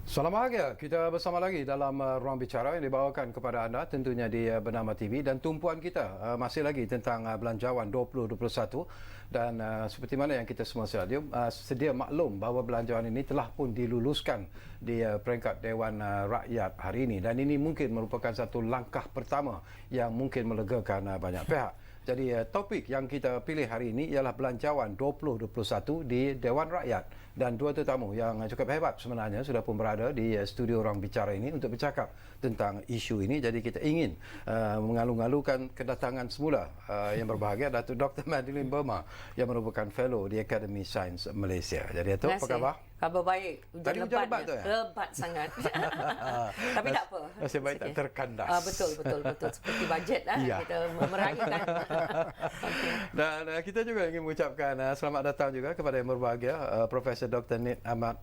Salam bahagia, kita bersama lagi dalam Ruang Bicara yang dibawakan kepada anda tentunya di Bernama TV, dan tumpuan kita masih lagi tentang belanjawan 2021, dan seperti mana yang kita semua sedia maklum bahawa belanjawan ini telah pun diluluskan di peringkat Dewan Rakyat hari ini, dan ini mungkin merupakan satu langkah pertama yang mungkin melegakan banyak pihak. Jadi topik yang kita pilih hari ini ialah belanjawan 2021 di Dewan Rakyat, dan dua tetamu yang cukup hebat sebenarnya sudah pun berada di studio Ruang Bicara ini untuk bercakap tentang isu ini. Jadi kita ingin mengalu-alukan kedatangan semula yang berbahagia Datuk Dr. Madeline Burma yang merupakan fellow di Akademi Sains Malaysia. Jadi Datuk, apa khabar? Khabar baik. Tadi hujan lebat tu ya? Lebat sangat. Tapi tak apa. Nasib baik tak terkandas. Betul. Seperti bajet Ya. kita meraihkan. Dan kita juga ingin mengucapkan selamat datang juga kepada yang berbahagia Profesor Dr. Nik Ahmad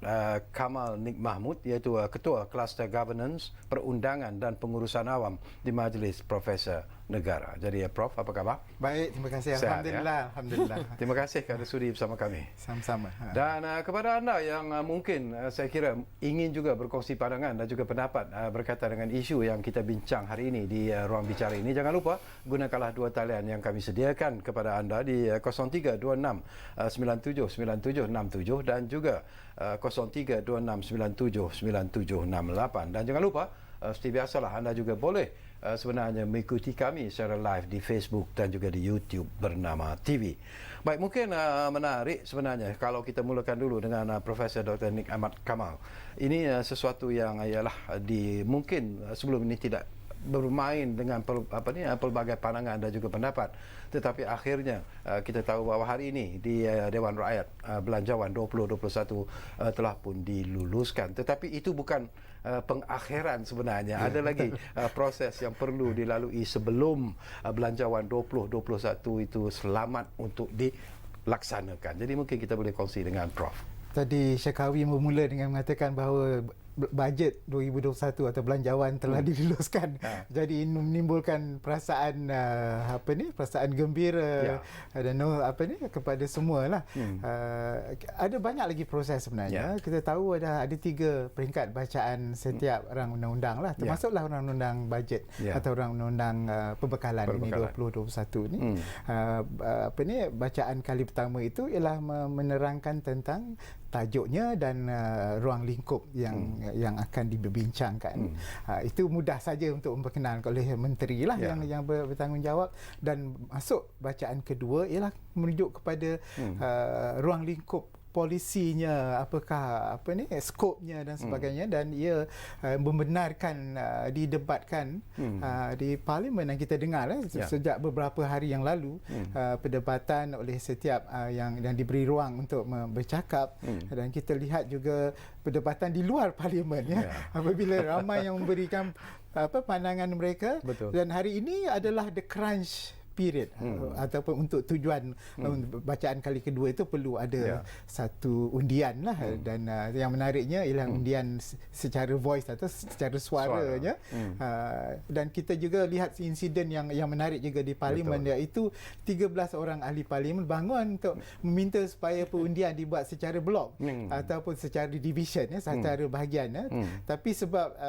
Kamal Nik Mahmud, iaitu Ketua Kluster Governance, Perundangan dan Pengurusan Awam di Majlis Profesor Negara. Jadi Prof, apa khabar? Baik, terima kasih. Sehat, Alhamdulillah. ya? Alhamdulillah. Terima kasih kerana sudi bersama kami. Sama-sama. Dan kepada anda yang mungkin saya kira ingin juga berkongsi pandangan dan juga pendapat berkaitan dengan isu yang kita bincang hari ini di Ruang Bicara ini, jangan lupa gunakanlah dua talian yang kami sediakan kepada anda di 0326 979767 dan juga 0326979768. Dan jangan lupa seperti biasalah, anda juga boleh sebenarnya mengikuti kami secara live di Facebook dan juga di YouTube Bernama TV. Baik, mungkin menarik sebenarnya kalau kita mulakan dulu dengan Profesor Dr. Nik Ahmad Kamal. Ini sesuatu yang ialah mungkin sebelum ini tidak bermain dengan pelbagai pandangan dan juga pendapat, tetapi akhirnya kita tahu bahawa hari ini di Dewan Rakyat belanjawan 2021 telah pun diluluskan. Tetapi itu bukan pengakhiran sebenarnya. Ada lagi proses yang perlu dilalui sebelum belanjawan 2021 itu selamat untuk dilaksanakan. Jadi mungkin kita boleh kongsi dengan Prof. Tadi Syakawi bermula dengan mengatakan bahawa bajet 2021 atau belanjawan telah diluluskan. Jadi ini menimbulkan perasaan perasaan gembira dan kepada semualah. Ada banyak lagi proses sebenarnya. Kita tahu ada 3 peringkat bacaan setiap rang undang-undang lah, termasuklah undang-undang bajet atau undang-undang perbekalan ini 2021 ni. Bacaan kali pertama itu ialah menerangkan tentang tajuknya dan ruang lingkup yang akan dibincangkan. Itu mudah saja untuk memperkenalkan oleh menteri lah yang bertanggungjawab. Dan masuk bacaan kedua ialah merujuk kepada ruang lingkup polisinya, apakah skopnya dan sebagainya, dan ia membenarkan didebatkan di parlimen, dan kita dengar sejak beberapa hari yang lalu perdebatan oleh setiap yang diberi ruang untuk bercakap, dan kita lihat juga perdebatan di luar parlimen apabila ramai yang memberikan pandangan mereka. Betul. Dan hari ini adalah the crunch period ataupun untuk tujuan bacaan kali kedua itu perlu ada satu undian lah. Dan yang menariknya ialah undian secara voice atau secara suaranya. Dan kita juga lihat insiden yang menarik juga di parlimen, iaitu 13 orang ahli parlimen bangun untuk meminta supaya perundian dibuat secara blok ataupun secara division, secara bahagian. Tapi sebab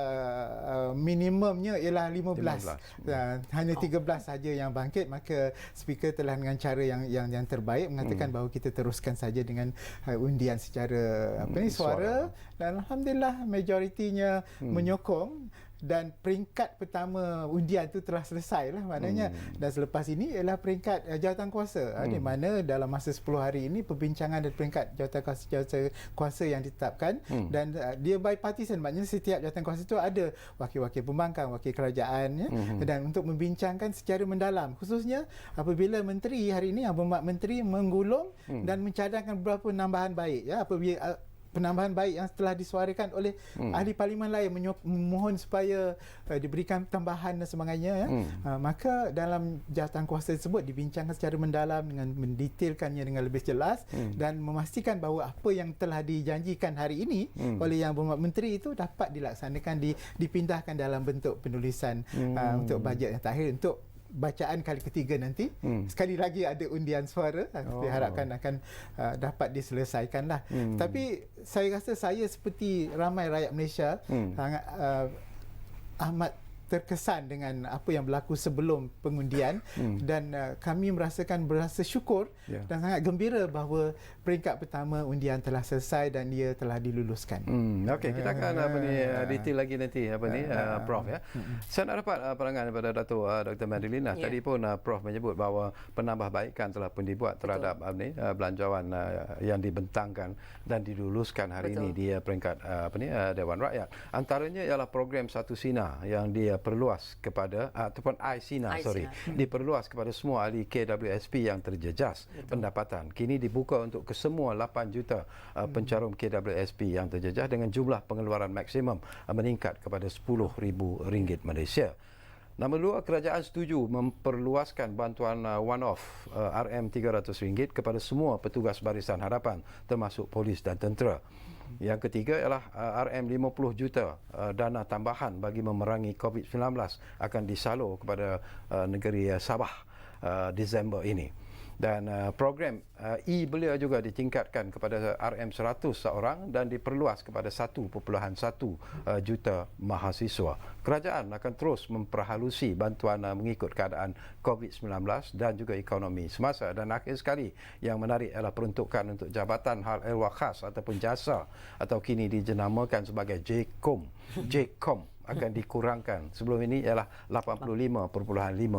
minimumnya ialah 15. Hanya 13 saja yang bangkit, maka speaker telah dengan cara yang terbaik mengatakan bahawa kita teruskan saja dengan undian secara suara, dan alhamdulillah majoritinya menyokong. Dan peringkat pertama undian itu telah selesai lah maknanya. Dan selepas ini ialah peringkat jawatan kuasa, di mana dalam masa 10 hari ini perbincangan dan peringkat jawatan kuasa yang ditetapkan. Dan dia bipartisan, maknanya setiap jawatan kuasa itu ada wakil-wakil pembangkang, wakil kerajaan, dan untuk membincangkan secara mendalam, khususnya apabila menteri hari ini, yang berhormat menteri menggulung dan mencadangkan beberapa penambahan baik, apabila penambahan baik yang telah disuarakan oleh ahli parlimen lain memohon supaya diberikan tambahan dan sebagainya, maka dalam jawatan kuasa tersebut dibincangkan secara mendalam dengan mendetailkannya dengan lebih jelas dan memastikan bahawa apa yang telah dijanjikan hari ini oleh yang berhormat menteri itu dapat dilaksanakan, dipindahkan dalam bentuk penulisan untuk bajet yang terakhir untuk bacaan kali ketiga nanti sekali lagi ada undian suara, diharapkan akan dapat diselesaikan lah. Tapi saya rasa saya seperti ramai rakyat Malaysia sangat amat terkesan dengan apa yang berlaku sebelum pengundian dan kami berasa syukur dan sangat gembira bahawa peringkat pertama undian telah selesai dan dia telah diluluskan. Okey, kita akan detail lagi nanti Prof ya. Saya nak dapat pandangan daripada Dato' Dr. Madelina. Tadi pun Prof menyebut bahawa penambahbaikan telah pun dibuat terhadap belanjawan yang dibentangkan dan diluluskan hari ini di peringkat Dewan Rakyat. Antaranya ialah program Satu Sinar yang diperluas kepada ataupun diperluas kepada semua ahli KWSP yang terjejas pendapatan. Kini dibuka untuk kesemua 8 juta pencarum KWSP yang terjejas dengan jumlah pengeluaran maksimum meningkat kepada RM10,000 Malaysia. Nombor 2, kerajaan setuju memperluaskan bantuan one-off RM300 kepada semua petugas barisan hadapan termasuk polis dan tentera. Yang ketiga ialah RM50 juta dana tambahan bagi memerangi COVID-19 akan disalur kepada negeri Sabah Disember ini. Dan program e-belia juga ditingkatkan kepada RM100 seorang dan diperluas kepada 1.1 juta mahasiswa. Kerajaan akan terus memperhalusi bantuan mengikut keadaan COVID-19 dan juga ekonomi semasa. Dan akhir sekali yang menarik ialah peruntukan untuk Jabatan Hal Ehwal Khas ataupun JASA atau kini dijenamakan sebagai JCOM akan dikurangkan. Sebelum ini ialah 85.5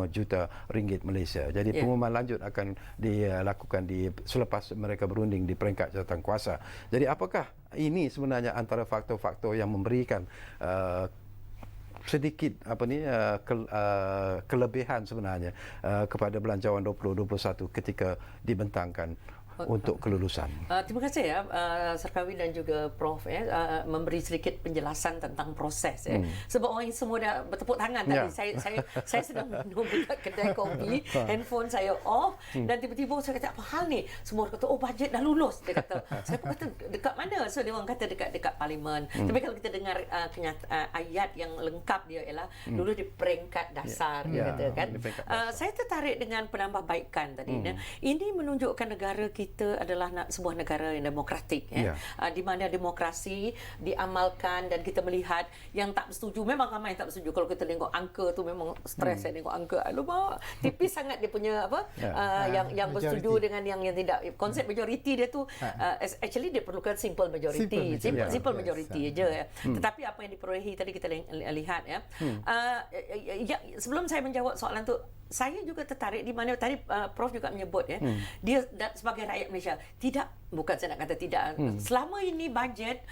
juta ringgit Malaysia. Jadi pengumuman lanjut akan dilakukan selepas mereka berunding di peringkat jawatankuasa. Jadi apakah ini sebenarnya antara faktor-faktor yang memberikan sedikit kelebihan sebenarnya kepada belanjawan 2021 ketika dibentangkan untuk kelulusan. Terima kasih ya Sarkawi dan juga Prof memberi sedikit penjelasan tentang proses sebab orang semua dah bertepuk tangan tadi. Saya sedang minum dekat kedai kopi, handphone saya off dan tiba-tiba saya kata apa hal ni? Semua kata bajet dah lulus. Dia kata. Saya pun kata dekat mana? So dia orang kata dekat parlimen. Tapi kalau kita dengar ayat yang lengkap dia ialah dulu di peringkat dasar dia kata kan. Saya tertarik dengan penambahbaikan tadi. Ini menunjukkan negara kita adalah sebuah negara yang demokratik di mana demokrasi diamalkan dan kita melihat yang tak setuju memang ramai yang tak setuju. Kalau kita tengok angka tu memang stres saya tengok angka tipis sangat dia punya yang bersetuju dengan yang tidak. Konsep majoriti dia tu actually dia perlukan simple majority aja. Tetapi apa yang diperolehi tadi kita lihat sebelum saya menjawab soalan tu saya juga tertarik di mana tadi Prof juga menyebut dia sebagai rakyat Malaysia bukan saya nak kata tidak selama ini bajet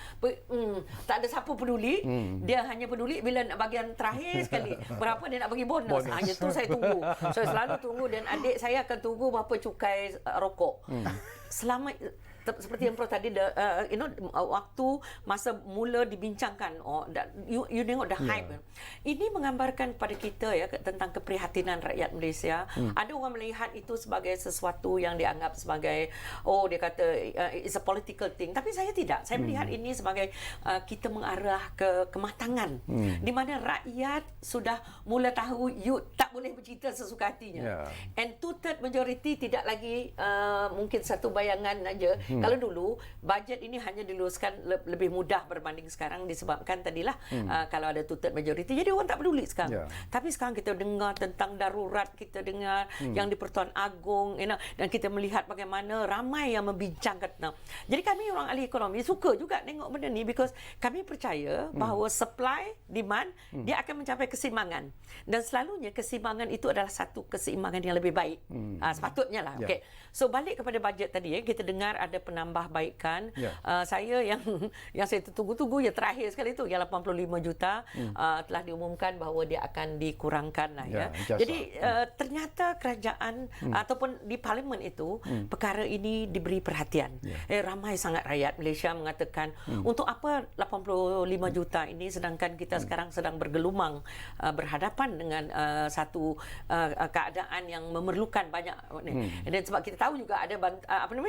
tak ada siapa peduli dia hanya peduli bila nak bagian terakhir sekali berapa dia nak bagi bonus. Hanya tu saya tunggu, saya selalu tunggu dan adik saya akan tunggu berapa cukai rokok selama seperti yang Prof tadi waktu masa mula dibincangkan you tengok the hype ini menggambarkan pada kita tentang keprihatinan rakyat Malaysia. Ada orang melihat itu sebagai sesuatu yang dianggap sebagai dia kata it's a political thing, tapi saya tidak. Saya melihat ini sebagai kita mengarah ke kematangan di mana rakyat sudah mula tahu you tak boleh bercerita sesuka hatinya and two-third majority tidak lagi mungkin satu bayangan aja. Kalau dulu bajet ini hanya diluluskan lebih mudah berbanding sekarang disebabkan tadilah kalau ada two-third majority jadi orang tak peduli sekarang. Tapi sekarang kita dengar tentang darurat, kita dengar yang di Pertuan Agong dan kita melihat bagaimana ramai yang membincangkan. Jadi kami orang ahli ekonomi suka juga tengok benda ni because kami percaya bahawa supply demand dia akan mencapai keseimbangan dan selalunya keseimbangan itu adalah satu keseimbangan yang lebih baik. Sepatutnya lah. Okay. So balik kepada bajet tadi kita dengar ada penambahbaikan. Saya yang saya tunggu-tunggu yang terakhir sekali itu yang 85 juta telah diumumkan bahawa dia akan dikurangkan lah Jadi ternyata kerajaan ataupun di parlimen itu perkara ini diberi perhatian. Ramai sangat rakyat Malaysia mengatakan untuk apa 85 juta ini sedangkan kita sekarang sedang bergelumang berhadapan dengan satu keadaan yang memerlukan banyak dan sebab kita tahu juga ada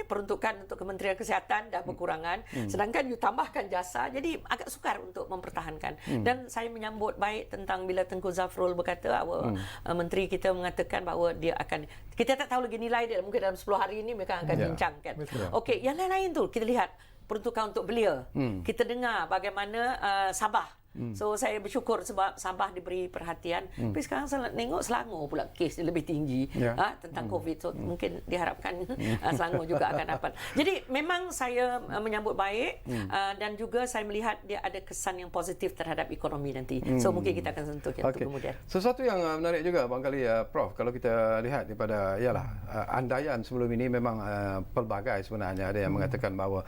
peruntukan untuk Kementerian Kesihatan dah berkurangan, sedangkan you tambahkan jasa, jadi agak sukar untuk mempertahankan. Dan saya menyambut baik tentang bila Tengku Zafrul berkata, menteri kita mengatakan bahawa dia akan, kita tak tahu lagi nilai dia, mungkin dalam 10 hari ini mereka akan bincangkan. Okey, yang lain-lain tu kita lihat peruntukan untuk belia. Kita dengar bagaimana Sabah. So saya bersyukur sebab Sabah diberi perhatian. Tapi sekarang saya tengok Selangor pula kes dia lebih tinggi tentang COVID. So mungkin diharapkan Selangor juga akan dapat. Jadi memang saya menyambut baik dan juga saya melihat dia ada kesan yang positif terhadap ekonomi nanti. So mungkin kita akan sentuh itu kemudian. Sesuatu yang menarik juga barangkali Prof, kalau kita lihat daripada andaian sebelum ini memang pelbagai sebenarnya, ada yang mengatakan bahawa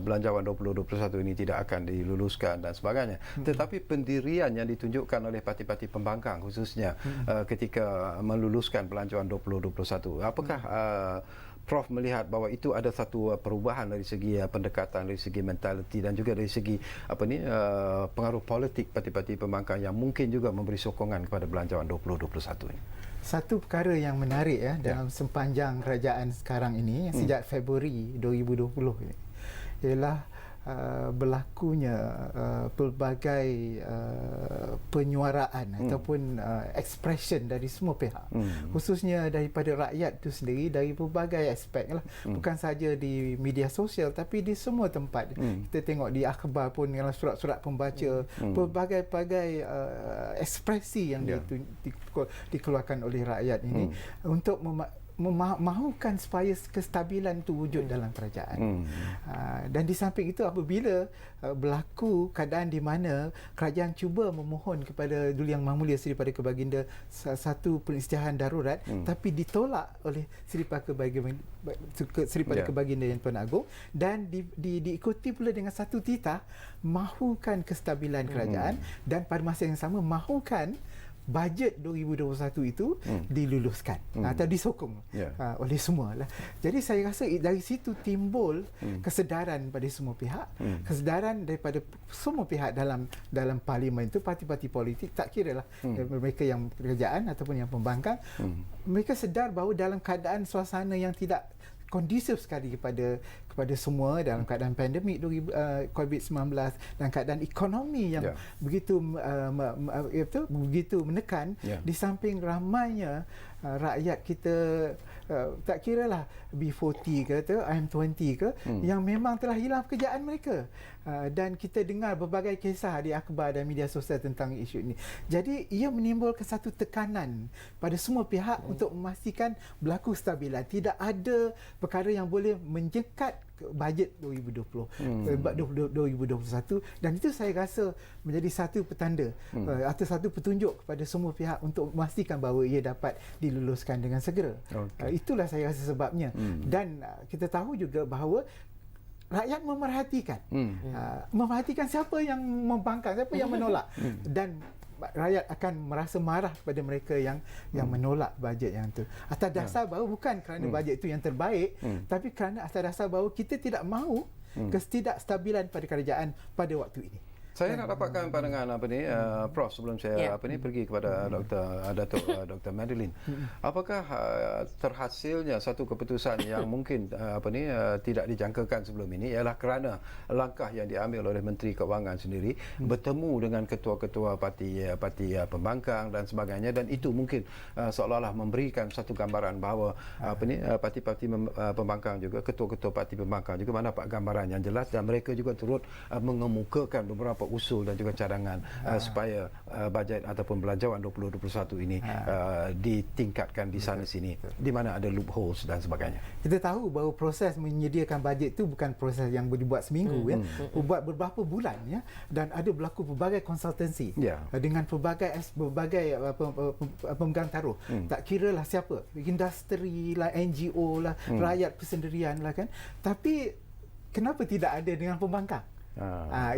belanjawan 2021 ini tidak akan diluluskan dan sebagainya. Tetapi pendirian yang ditunjukkan oleh parti-parti pembangkang khususnya ketika meluluskan belanjawan 2021, apakah Prof melihat bahawa itu ada satu perubahan dari segi pendekatan, dari segi mentaliti dan juga dari segi pengaruh politik parti-parti pembangkang yang mungkin juga memberi sokongan kepada belanjawan 2021 ini? Satu perkara yang menarik dalam sepanjang kerajaan sekarang ini sejak Februari 2020 ini ialah berlakunya pelbagai penyuaraan ataupun expression dari semua pihak, khususnya daripada rakyat itu sendiri dari pelbagai aspek lah, bukan saja di media sosial tapi di semua tempat. Kita tengok di akhbar pun, dalam surat-surat pembaca, pelbagai ekspresi yang dikeluarkan oleh rakyat ini untuk mahukan supaya kestabilan itu wujud dalam kerajaan. Dan di samping itu apabila berlaku keadaan di mana kerajaan cuba memohon kepada Duli Yang Maha Mulia Seri Paduka Baginda satu peristihaan darurat, tapi ditolak oleh Seri Paduka Baginda Yang Tuan Agong, dan diikuti pula dengan satu titah mahukan kestabilan kerajaan dan pada masa yang sama mahukan bajet 2021 itu diluluskan atau disokong oleh semua lah. Jadi saya rasa dari situ timbul kesedaran pada semua pihak, kesedaran daripada semua pihak dalam parlimen itu, parti-parti politik, tak kira lah mereka yang kerajaan ataupun yang pembangkang, mereka sedar bahawa dalam keadaan suasana yang tidak kondusif sekali kepada semua dalam keadaan pandemik COVID-19 dan keadaan ekonomi yang begitu menekan, di samping ramainya rakyat kita, tak kiralah B40 ke atau IM20 ke, yang memang telah hilang pekerjaan mereka, dan kita dengar berbagai kisah di akhbar dan media sosial tentang isu ini. Jadi ia menimbulkan satu tekanan pada semua pihak untuk memastikan berlaku stabilan, tidak ada perkara yang boleh menjekat bajet 2021, dan itu saya rasa menjadi satu petanda atau satu petunjuk kepada semua pihak untuk memastikan bahawa ia dapat diluluskan dengan segera. Itulah saya rasa sebabnya. Dan kita tahu juga bahawa rakyat memerhatikan siapa yang membangkang, siapa yang menolak, dan rakyat akan merasa marah kepada mereka yang menolak bajet yang itu atas dasar bahawa bukan kerana bajet itu yang terbaik, tapi kerana atas dasar bahawa kita tidak mahu ketidakstabilan pada kerajaan pada waktu ini. Saya nak dapatkan pandangan Prof sebelum saya pergi kepada Dr. Madeline. Apakah terhasilnya satu keputusan yang mungkin tidak dijangkakan sebelum ini ialah kerana langkah yang diambil oleh Menteri Keuangan sendiri bertemu dengan ketua-ketua parti pembangkang dan sebagainya, dan itu mungkin seolah-olah memberikan satu gambaran bahawa parti-parti pembangkang juga, ketua-ketua parti pembangkang juga mendapat gambaran yang jelas, dan mereka juga turut mengemukakan beberapa usul dan juga cadangan supaya bajet ataupun belanjawan 2021 ini ditingkatkan di sana sini, di mana ada loopholes dan sebagainya. Kita tahu bahawa proses menyediakan bajet itu bukan proses yang dibuat seminggu, buat beberapa bulan, dan ada berlaku pelbagai konsultansi dengan pelbagai pemegang taruh, tak kira lah siapa, industri lah, NGO lah, rakyat persendirian lah kan, tapi kenapa tidak ada dengan pembangkang?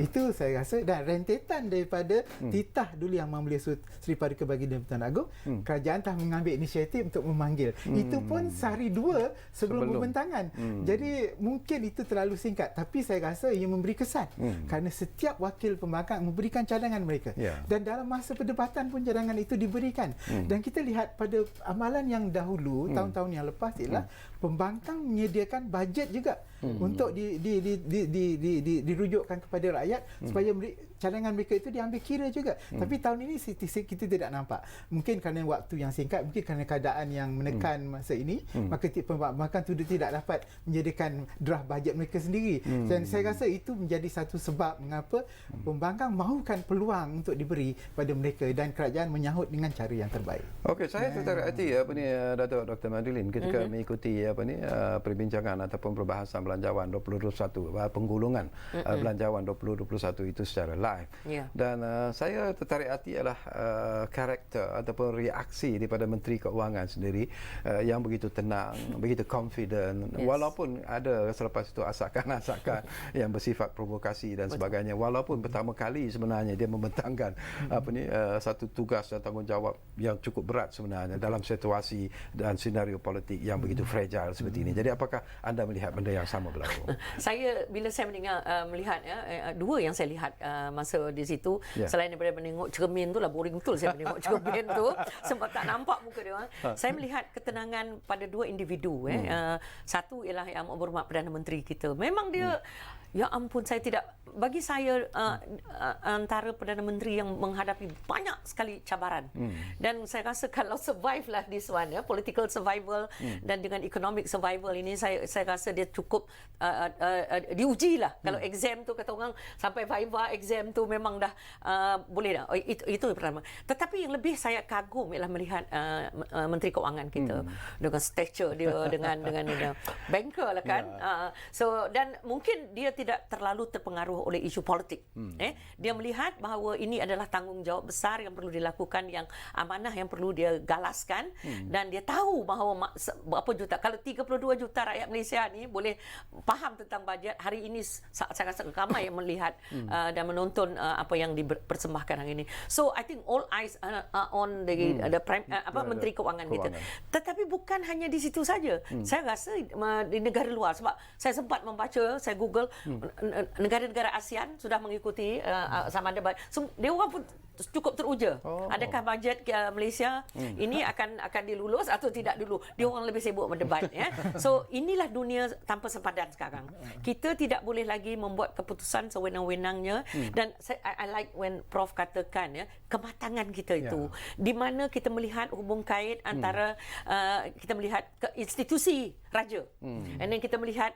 Itu saya rasa, dan rentetan daripada titah Duli Yang Maha Mulia Seri Paduka Baginda Tuan Agong, kerajaan telah mengambil inisiatif untuk memanggil. Itu pun sehari dua sebelum pembentangan. Jadi mungkin itu terlalu singkat, tapi saya rasa ia memberi kesan kerana setiap wakil pembangkang memberikan cadangan mereka, dan dalam masa perdebatan pun cadangan itu diberikan. Dan kita lihat pada amalan yang dahulu tahun-tahun yang lepas ialah pembangkang menyediakan bajet juga untuk dirujukkan kepada rakyat supaya cadangan mereka itu diambil kira juga. Tapi tahun ini kita tidak nampak. Mungkin kerana waktu yang singkat, mungkin kerana keadaan yang menekan masa ini, maka pembangkang itu tidak dapat menjadikan draft bajet mereka sendiri. Dan saya rasa itu menjadi satu sebab mengapa pembangkang mahukan peluang untuk diberi pada mereka dan kerajaan menyahut dengan cara yang terbaik. Okey, saya tertarik hati Datuk Dr. Madilin ketika mengikuti perbincangan ataupun perbahasan Belanjawan 2021, penggulungan Belanjawan 2021 itu secara live. Dan saya tertarik hati ialah karakter ataupun reaksi daripada Menteri Keuangan sendiri yang begitu tenang, begitu confident, walaupun ada selepas itu asakan-asakan yang bersifat provokasi dan sebagainya, walaupun pertama kali sebenarnya dia membentangkan satu tugas dan tanggungjawab yang cukup berat sebenarnya dalam situasi dan senario politik yang begitu fragile seperti ini. Jadi apakah anda melihat benda yang sama berlaku? Bila saya melihat dua yang saya lihat masa di situ, selain daripada menengok cermin tu lah, boring betul saya menengok cermin tu sebab tak nampak muka dia. Saya melihat ketenangan pada dua individu. Satu ialah Yang Berhormat Perdana Menteri kita. Memang dia ya ampun, saya tidak, bagi saya antara Perdana Menteri yang menghadapi banyak sekali cabaran. Dan saya rasa kalau survive lah this one, political survival dan dengan economic survival ini, saya rasa dia cukup diuji lah. Kalau exam tu kata orang sampai viva exam tu memang dah boleh dah. Itu yang pertama. Tetapi yang lebih saya kagum ialah melihat Menteri Keuangan kita dengan stature dia, dengan banker lah kan. So dan mungkin dia tidak terlalu terpengaruh oleh isu politik. Dia melihat bahawa ini adalah tanggungjawab besar yang perlu dilakukan, yang amanah yang perlu dia galaskan, dan dia tahu bahawa berapa juta, kalau 32 juta rakyat Malaysia ni boleh faham tentang bajet. Hari ini saya rasa ramai yang melihat dan menonton apa yang dipersembahkan hari ini. So I think all eyes are on the Menteri Keuangan kita. Tetapi bukan hanya di situ saja. Saya rasa di negara luar, sebab saya sempat membaca, saya Google negara-negara ASEAN sudah mengikuti sama ada dia orang pun cukup teruja. Adakah bajet Malaysia ini akan dilulus atau tidak dulu? Dia orang lebih sibuk berdebat. So inilah dunia tanpa sempadan sekarang. Kita tidak boleh lagi membuat keputusan sewenang-wenangnya. Dan I like when Prof katakan kematangan kita itu, di mana kita melihat hubung kait antara kita melihat institusi raja, and then kita melihat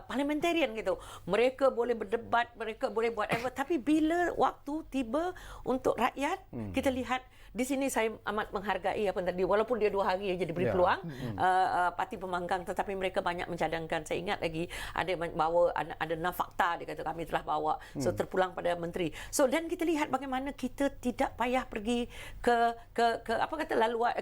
parliamentarian gitu. Mereka boleh berdebat, mereka boleh buat apa, tapi bila waktu tiba untuk rakyat, kita lihat di sini saya amat menghargai apa tadi, walaupun dia 2 hari saja diberi peluang parti pembangkang, tetapi mereka banyak mencadangkan. Saya ingat lagi ada bawa ada fakta, dia kata kami telah bawa, so terpulang pada menteri. So dan kita lihat bagaimana kita tidak payah pergi ke apa kata laluan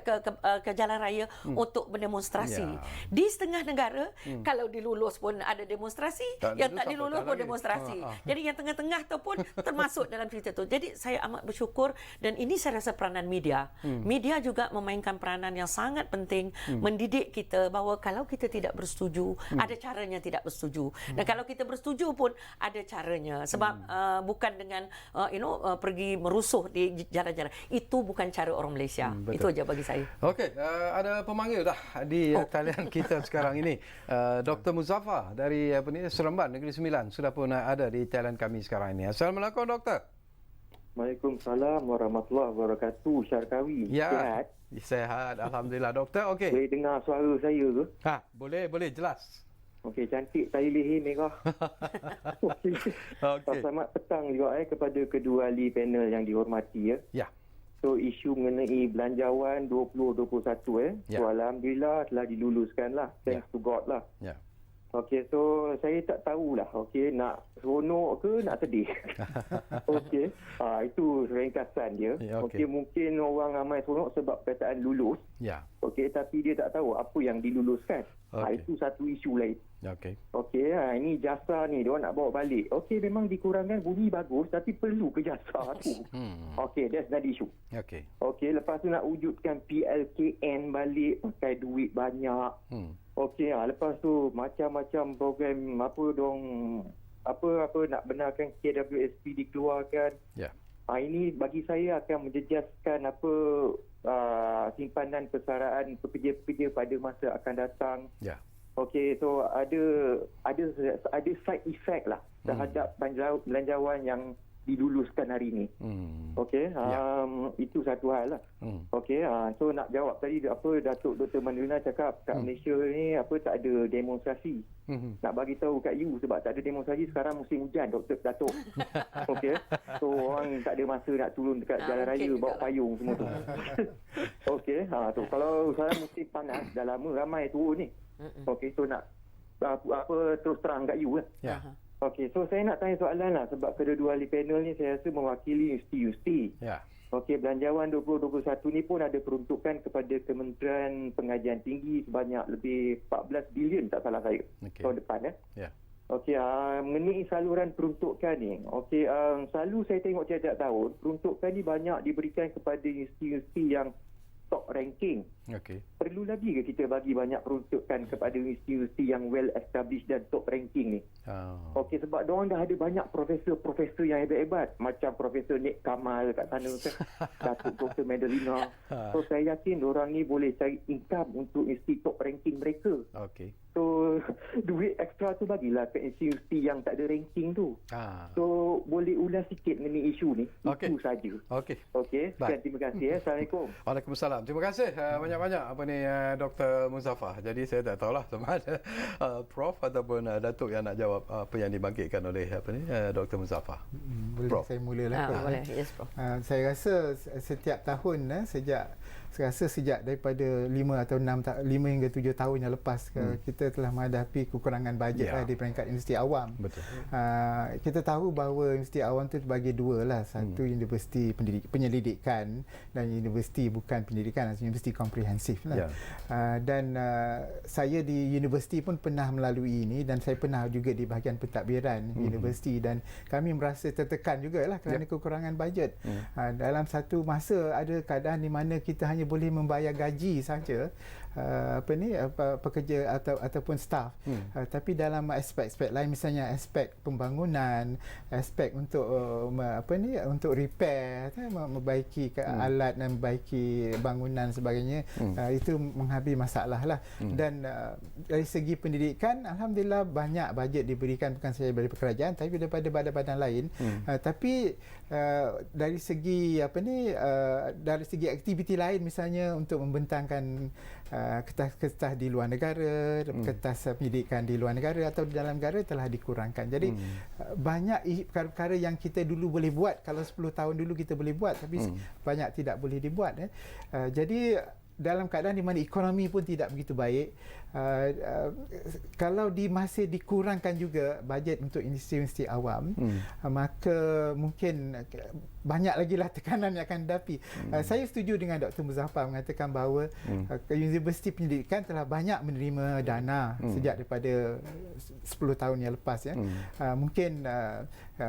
ke jalan raya untuk berdemonstrasi. Di setengah negara kalau dilulus pun ada demonstrasi, yang tak dilulus pun demonstrasi. Jadi yang tengah-tengah tu pun termasuk dalam cerita tu. Jadi saya amat bersyukur, dan ini saya rasa peranan media. Media juga memainkan peranan yang sangat penting, mendidik kita bahawa kalau kita tidak bersetuju, ada caranya tidak bersetuju. Dan kalau kita bersetuju pun ada caranya. Sebab bukan dengan pergi merusuh di jalan-jalan. Itu bukan cara orang Malaysia. Itu aja bagi saya. Okey, ada pemanggil dah di talian kita sekarang ini. Dr. Muzaffar dari Seremban Negeri Sembilan sudah pun ada di talian kami sekarang ini. Assalamualaikum, Doktor. Waalaikumsalam warahmatullahi wabarakatuh. Syarkawi. Ya, sihat. Alhamdulillah, Doktor. Okey. Boleh dengar suara saya ke? Boleh jelas. Okey, cantik tali leher merah. Okey. Selamat petang juga kepada kedua ahli panel yang dihormati Ya. So isu mengenai Belanjawan 2021 So alhamdulillah telah diluluskan lah. Thanks to God lah. Ya. Okey, so saya tak tahulah, okey, nak seronok ke nak sedih. Okey, itu ringkasan dia. Okey, mungkin orang ramai seronok sebab perkataan lulus. Ya. Okey, tapi dia tak tahu apa yang diluluskan. Itu satu isu lain. Okey. Okey, ini jasa ni dia nak bawa balik. Okey, memang dikurangkan, bunyi bagus, tapi perlu ke jasa tu. Okey, that's that issue. Okey. Okey, lepas tu nak wujudkan PLKN balik, pakai duit banyak. Okey, lepas tu macam-macam program apa nak benarkan KWSP dikeluarkan. Ya. Ini bagi saya akan menjejaskan simpanan persaraan pekerja-pekerja pada masa akan datang. Ya. Okey, so ada side effect lah terhadap belanjawan yang diluluskan hari ini. Okey, itu satu hal lah. Okey, so nak jawab tadi Datuk Dr. Madlina cakap kat Malaysia ni tak ada demonstrasi. Nak bagi tahu kat you sebab tak ada demonstrasi sekarang musim hujan Datuk. Okey. So orang tak ada masa nak turun dekat jalan raya bawa payung semua tu. Okey, tu kalau sekarang musim panas dah lama ramai turun ni. Okey, so nak terus terang kat you Ya. Okey, so saya nak tanya soalan lah sebab kedua-dua ahli panel ni saya rasa mewakili universiti. Ya. Okey, belanjawan 2021 ni pun ada peruntukan kepada Kementerian Pengajian Tinggi sebanyak lebih 14 bilion tak salah saya tahun depan Ya. Okey, mengenai saluran peruntukan ni. Okey, selalu saya tengok tiap-tiap tahun peruntukan ni banyak diberikan kepada universiti yang top ranking. Okey. Perlu lagi ke kita bagi banyak peruntukan kepada universiti yang well established dan top ranking ni? Okey, sebab diorang dah ada banyak profesor-profesor yang hebat-hebat. Macam Profesor Nik Kamal kat sana kan. Datuk Dr. Madlina. So saya yakin diorang ni boleh cari income untuk universiti top ranking mereka. Okey. So duit ekstra tu bagilah ke institusi yang tak ada ranking tu. So boleh ulas sikit mengenai isu ni. Itu saja. Okey. Okey. Terima kasih. Assalamualaikum. Waalaikumsalam. Terima kasih banyak-banyak Dr. Muzaffar. Jadi saya tak tahulah sama ada Prof ataupun Datuk yang nak jawab apa yang dibangkitkan oleh Dr. Muzaffar. Boleh Prof. saya mulalah. Boleh. Yes, Prof. Saya rasa setiap tahun sejak daripada 5 hingga 7 tahun yang lepas kita telah menghadapi kekurangan bajet di peringkat universiti awam. Betul. Kita tahu bahawa universiti awam tu terbagi dua lah. Satu universiti penyelidikan dan universiti bukan pendidikan, universiti komprehensif lah. Dan saya di universiti pun pernah melalui ini dan saya pernah juga di bahagian pentadbiran universiti dan kami merasa tertekan jugalah kerana kekurangan bajet. Dalam satu masa ada keadaan di mana kita hanya boleh membayar gaji saja pekerja ataupun staf. Tapi dalam aspek-aspek lain misalnya aspek pembangunan, aspek untuk untuk repair, membaiki alat dan membaiki bangunan sebagainya, itu menghadapi masalah lah. Dan dari segi pendidikan alhamdulillah banyak bajet diberikan bukan sahaja dari kerajaan tapi daripada badan-badan lain. Tapi dari segi dari segi aktiviti lain misalnya untuk membentangkan kertas-kertas di luar negara, kertas pendidikan di luar negara atau di dalam negara telah dikurangkan. Jadi banyak perkara-perkara yang kita dulu boleh buat, kalau 10 tahun dulu kita boleh buat tapi banyak tidak boleh dibuat. Jadi dalam keadaan di mana ekonomi pun tidak begitu baik, kalau masih dikurangkan juga bajet untuk universiti awam, maka mungkin banyak lagi lah tekanan yang akan dihadapi. Saya setuju dengan Dr. Muzaffar mengatakan bahawa universiti pendidikan telah banyak menerima dana sejak daripada 10 tahun yang lepas.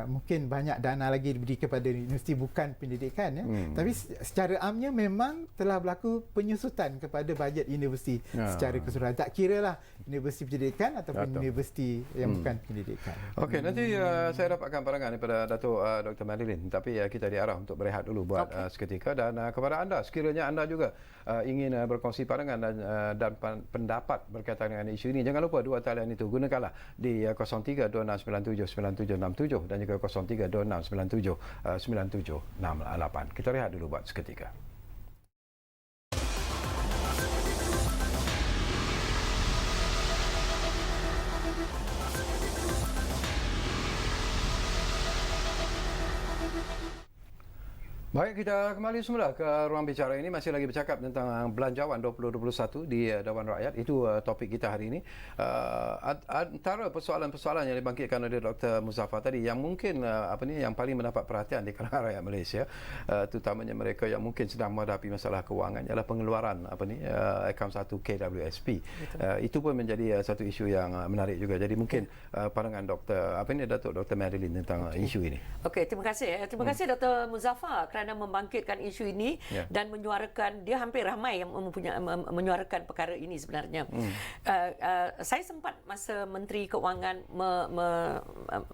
Mungkin banyak dana lagi diberi kepada universiti bukan pendidikan. Tapi secara amnya memang telah berlaku penyusutan kepada bajet universiti secara keseluruhan. Tak kira lah universiti pendidikan ataupun universiti yang bukan pendidikan. Okey, nanti saya dapatkan pandangan daripada Datuk Dr. Madlin, tapi kita diarah untuk berehat dulu buat seketika dan kepada anda sekiranya anda juga ingin berkongsi pandangan dan pendapat berkaitan dengan isu ini, jangan lupa dua talian itu gunakanlah di 0326979767 dan juga 0326979768. Kita rehat dulu buat seketika. Baik, kita kembali semula ke ruang bicara ini. Masih lagi bercakap tentang belanjawan 2021 di Dewan Rakyat. Itu topik kita hari ini. Antara persoalan-persoalan yang dibangkitkan oleh Dr. Muzaffar tadi yang mungkin yang paling mendapat perhatian di kalangan rakyat Malaysia, terutamanya mereka yang mungkin sedang menghadapi masalah kewangan, ialah pengeluaran akaun 1 KWSP. Itu pun menjadi satu isu yang menarik juga. Jadi mungkin pandangan Datuk Dr. Madlin tentang isu ini. Okey, terima kasih. Terima kasih Dr. Muzaffar kerana membangkitkan isu ini dan menyuarakan, dia hampir ramai yang menyuarakan perkara ini sebenarnya. Saya sempat masa Menteri Keuangan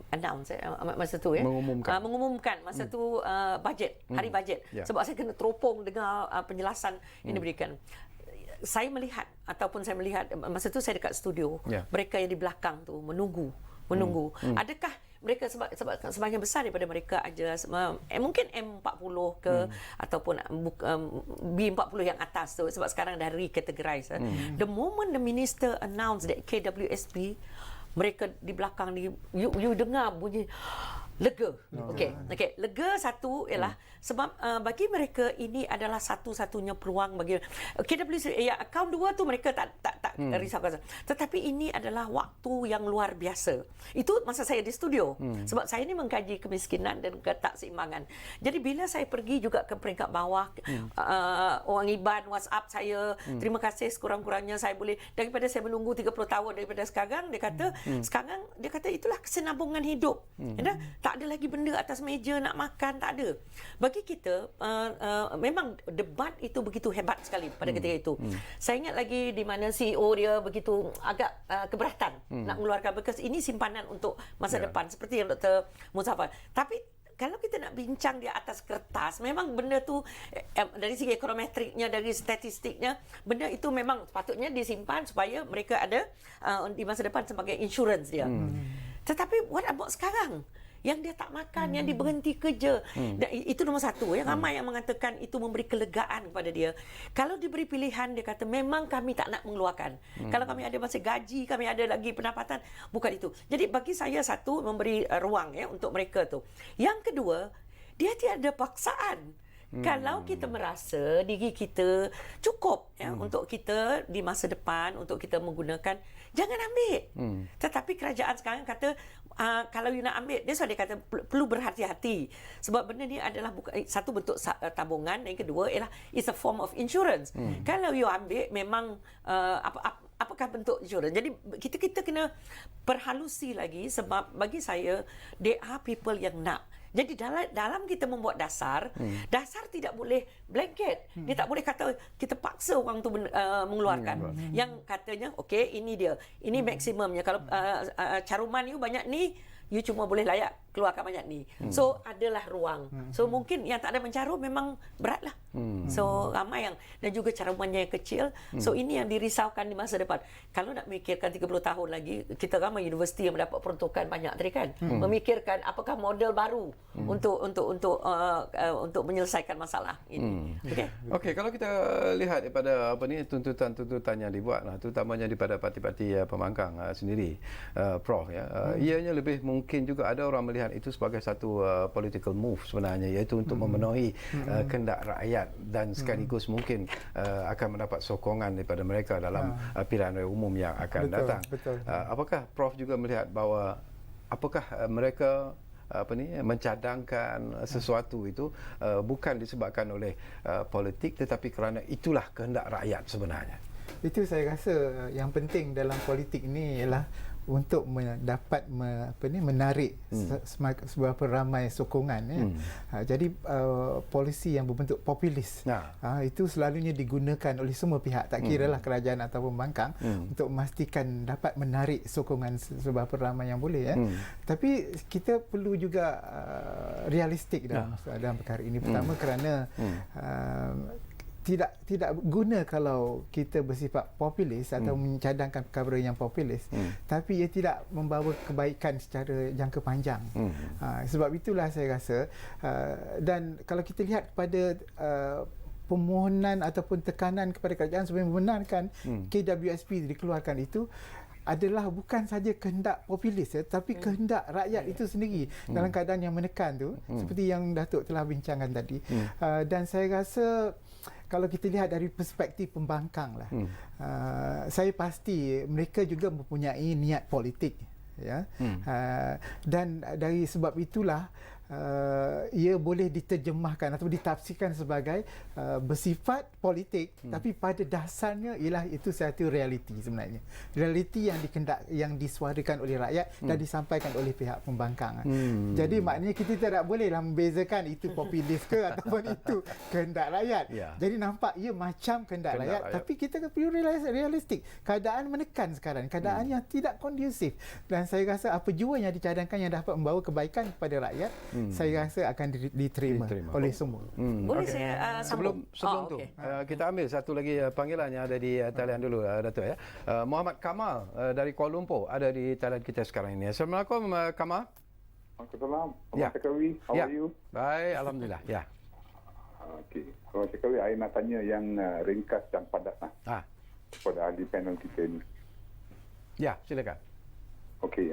announce masa tu mengumumkan masa tu bajet, hari bajet. Sebab saya kena teropong dengar penjelasan yang diberikan. saya melihat masa tu saya dekat studio, mereka yang di belakang tu menunggu. Adakah mereka sebab sebahagian besar daripada mereka aja mungkin M40 ke ataupun B40 yang atas tu, sebab sekarang dah recategorize. The moment the minister announced that KWSP, mereka di belakang ni you dengar bunyi lega. Okey, lega satu ialah sebab bagi mereka ini adalah satu-satunya peluang bagi KWSP. Akaun 2 tu mereka tak risaukan. Tetapi ini adalah waktu yang luar biasa. Itu masa saya di studio. Sebab saya ni mengkaji kemiskinan dan ketakseimbangan. Jadi bila saya pergi juga ke peringkat bawah, orang Iban WhatsApp saya, terima kasih sekurang-kurangnya saya boleh, daripada saya menunggu 30 tahun daripada sekarang, dia kata itulah kesinambungan hidup. Tak ada lagi benda atas meja nak makan, tak ada. Bagi kita memang debat itu begitu hebat sekali pada ketika itu. Saya ingat lagi di mana CEO dia begitu agak keberatan nak mengeluarkan, because ini simpanan untuk masa depan seperti yang Dr. Muzaffar. Tapi kalau kita nak bincang di atas kertas, memang benda tu dari segi ekonometriknya, dari statistiknya, benda itu memang sepatutnya disimpan supaya mereka ada di masa depan sebagai insurans dia. Tetapi what about sekarang? Yang dia tak makan, yang diberhenti kerja. Dan itu nombor satu. Yang ramai yang mengatakan itu memberi kelegaan kepada dia. Kalau diberi pilihan, dia kata memang kami tak nak mengeluarkan. Kalau kami ada masih gaji, kami ada lagi pendapatan, bukan itu. Jadi bagi saya, satu, memberi ruang untuk mereka tu. Yang kedua, dia tiada paksaan. Kalau kita merasa diri kita cukup untuk kita di masa depan, untuk kita menggunakan, jangan ambil. Tetapi kerajaan sekarang kata, kalau you nak ambil, dia kata perlu berhati-hati. Sebab benda ni adalah satu bentuk tabungan, dan yang kedua ialah it's a form of insurance. Kalau you ambil, memang apakah bentuk insurance. Jadi kita kena perhalusi lagi, sebab bagi saya, there are people yang nak. Jadi dalam kita membuat dasar tidak boleh blanket. Dia tak boleh kata kita paksa orang tu mengeluarkan. Yang katanya, okey, ini dia. Ini maksimumnya. Kalau caruman you banyak ni, you cuma boleh layak keluarkan banyak ni. So, adalah ruang. So, mungkin yang tak ada mencarum memang beratlah. So, ramai yang, dan juga carumannya yang kecil. So, ini yang dirisaukan di masa depan. Kalau nak memikirkan 30 tahun lagi, kita ramai universiti yang mendapat peruntukan banyak tadi kan. Memikirkan apakah model baru untuk menyelesaikan masalah ini. Okey, kalau kita lihat daripada tuntutan-tuntutan yang dibuat, terutamanya daripada parti-parti pembangkang sendiri, Prof, ianya lebih mungkin juga ada orang melihat itu sebagai satu political move sebenarnya, iaitu untuk memenuhi kehendak rakyat dan sekaligus mungkin akan mendapat sokongan daripada mereka dalam pilihan raya umum yang akan datang. Apakah Prof juga melihat bahawa apakah mereka mencadangkan sesuatu itu bukan disebabkan oleh politik, tetapi kerana itulah kehendak rakyat sebenarnya? Itu saya rasa yang penting dalam politik ni ialah untuk dapat menarik seberapa ramai sokongan. Jadi polisi yang berbentuk populis itu selalunya digunakan oleh semua pihak, tak kiralah kerajaan atau pembangkang, untuk memastikan dapat menarik sokongan seberapa ramai yang boleh. Tapi kita perlu juga realistik dalam perkara ini. Pertama, kerana tidak guna kalau kita bersifat populis atau mencadangkan perkara yang populis, tapi ia tidak membawa kebaikan secara jangka panjang. Sebab itulah saya rasa, dan kalau kita lihat kepada permohonan ataupun tekanan kepada kerajaan supaya membenarkan KWSP dikeluarkan, itu adalah bukan saja kehendak populis, tapi kehendak rakyat itu sendiri dalam keadaan yang menekan tu, seperti yang Datuk telah bincangkan tadi. Dan saya rasa kalau kita lihat dari perspektif pembangkang lah, saya pasti mereka juga mempunyai niat politik, dan dari sebab itulah ia boleh diterjemahkan atau ditafsirkan sebagai bersifat politik, tapi pada dasarnya ialah itu satu realiti sebenarnya. Realiti yang disuarakan oleh rakyat dan disampaikan oleh pihak pembangkang. Jadi maknanya kita tidak bolehlah membezakan itu populis ke ataupun itu kehendak rakyat. Jadi nampak ia macam kehendak rakyat, tapi kita perlu realistik. Keadaan menekan sekarang, keadaan yang tidak kondusif, dan saya rasa apa jua yang dicadangkan yang dapat membawa kebaikan kepada rakyat, saya rasa akan diterima oleh semua. Boleh saya Sebelum sambung? tu, Okey. kita ambil satu lagi panggilan yang ada di talian dulu, Dato' ya. Muhammad Kamal dari Kuala Lumpur ada di talian kita sekarang ini. Assalamualaikum, Kamal. Waalaikumsalam. Ya. Abang Sekawi, how Ya. are you? Baik, alhamdulillah. Ya. Okey. Abang Sekawi, saya nak tanya yang ringkas dan padat Ah, kepada ahli panel kita ni. ya, silakan. Okey,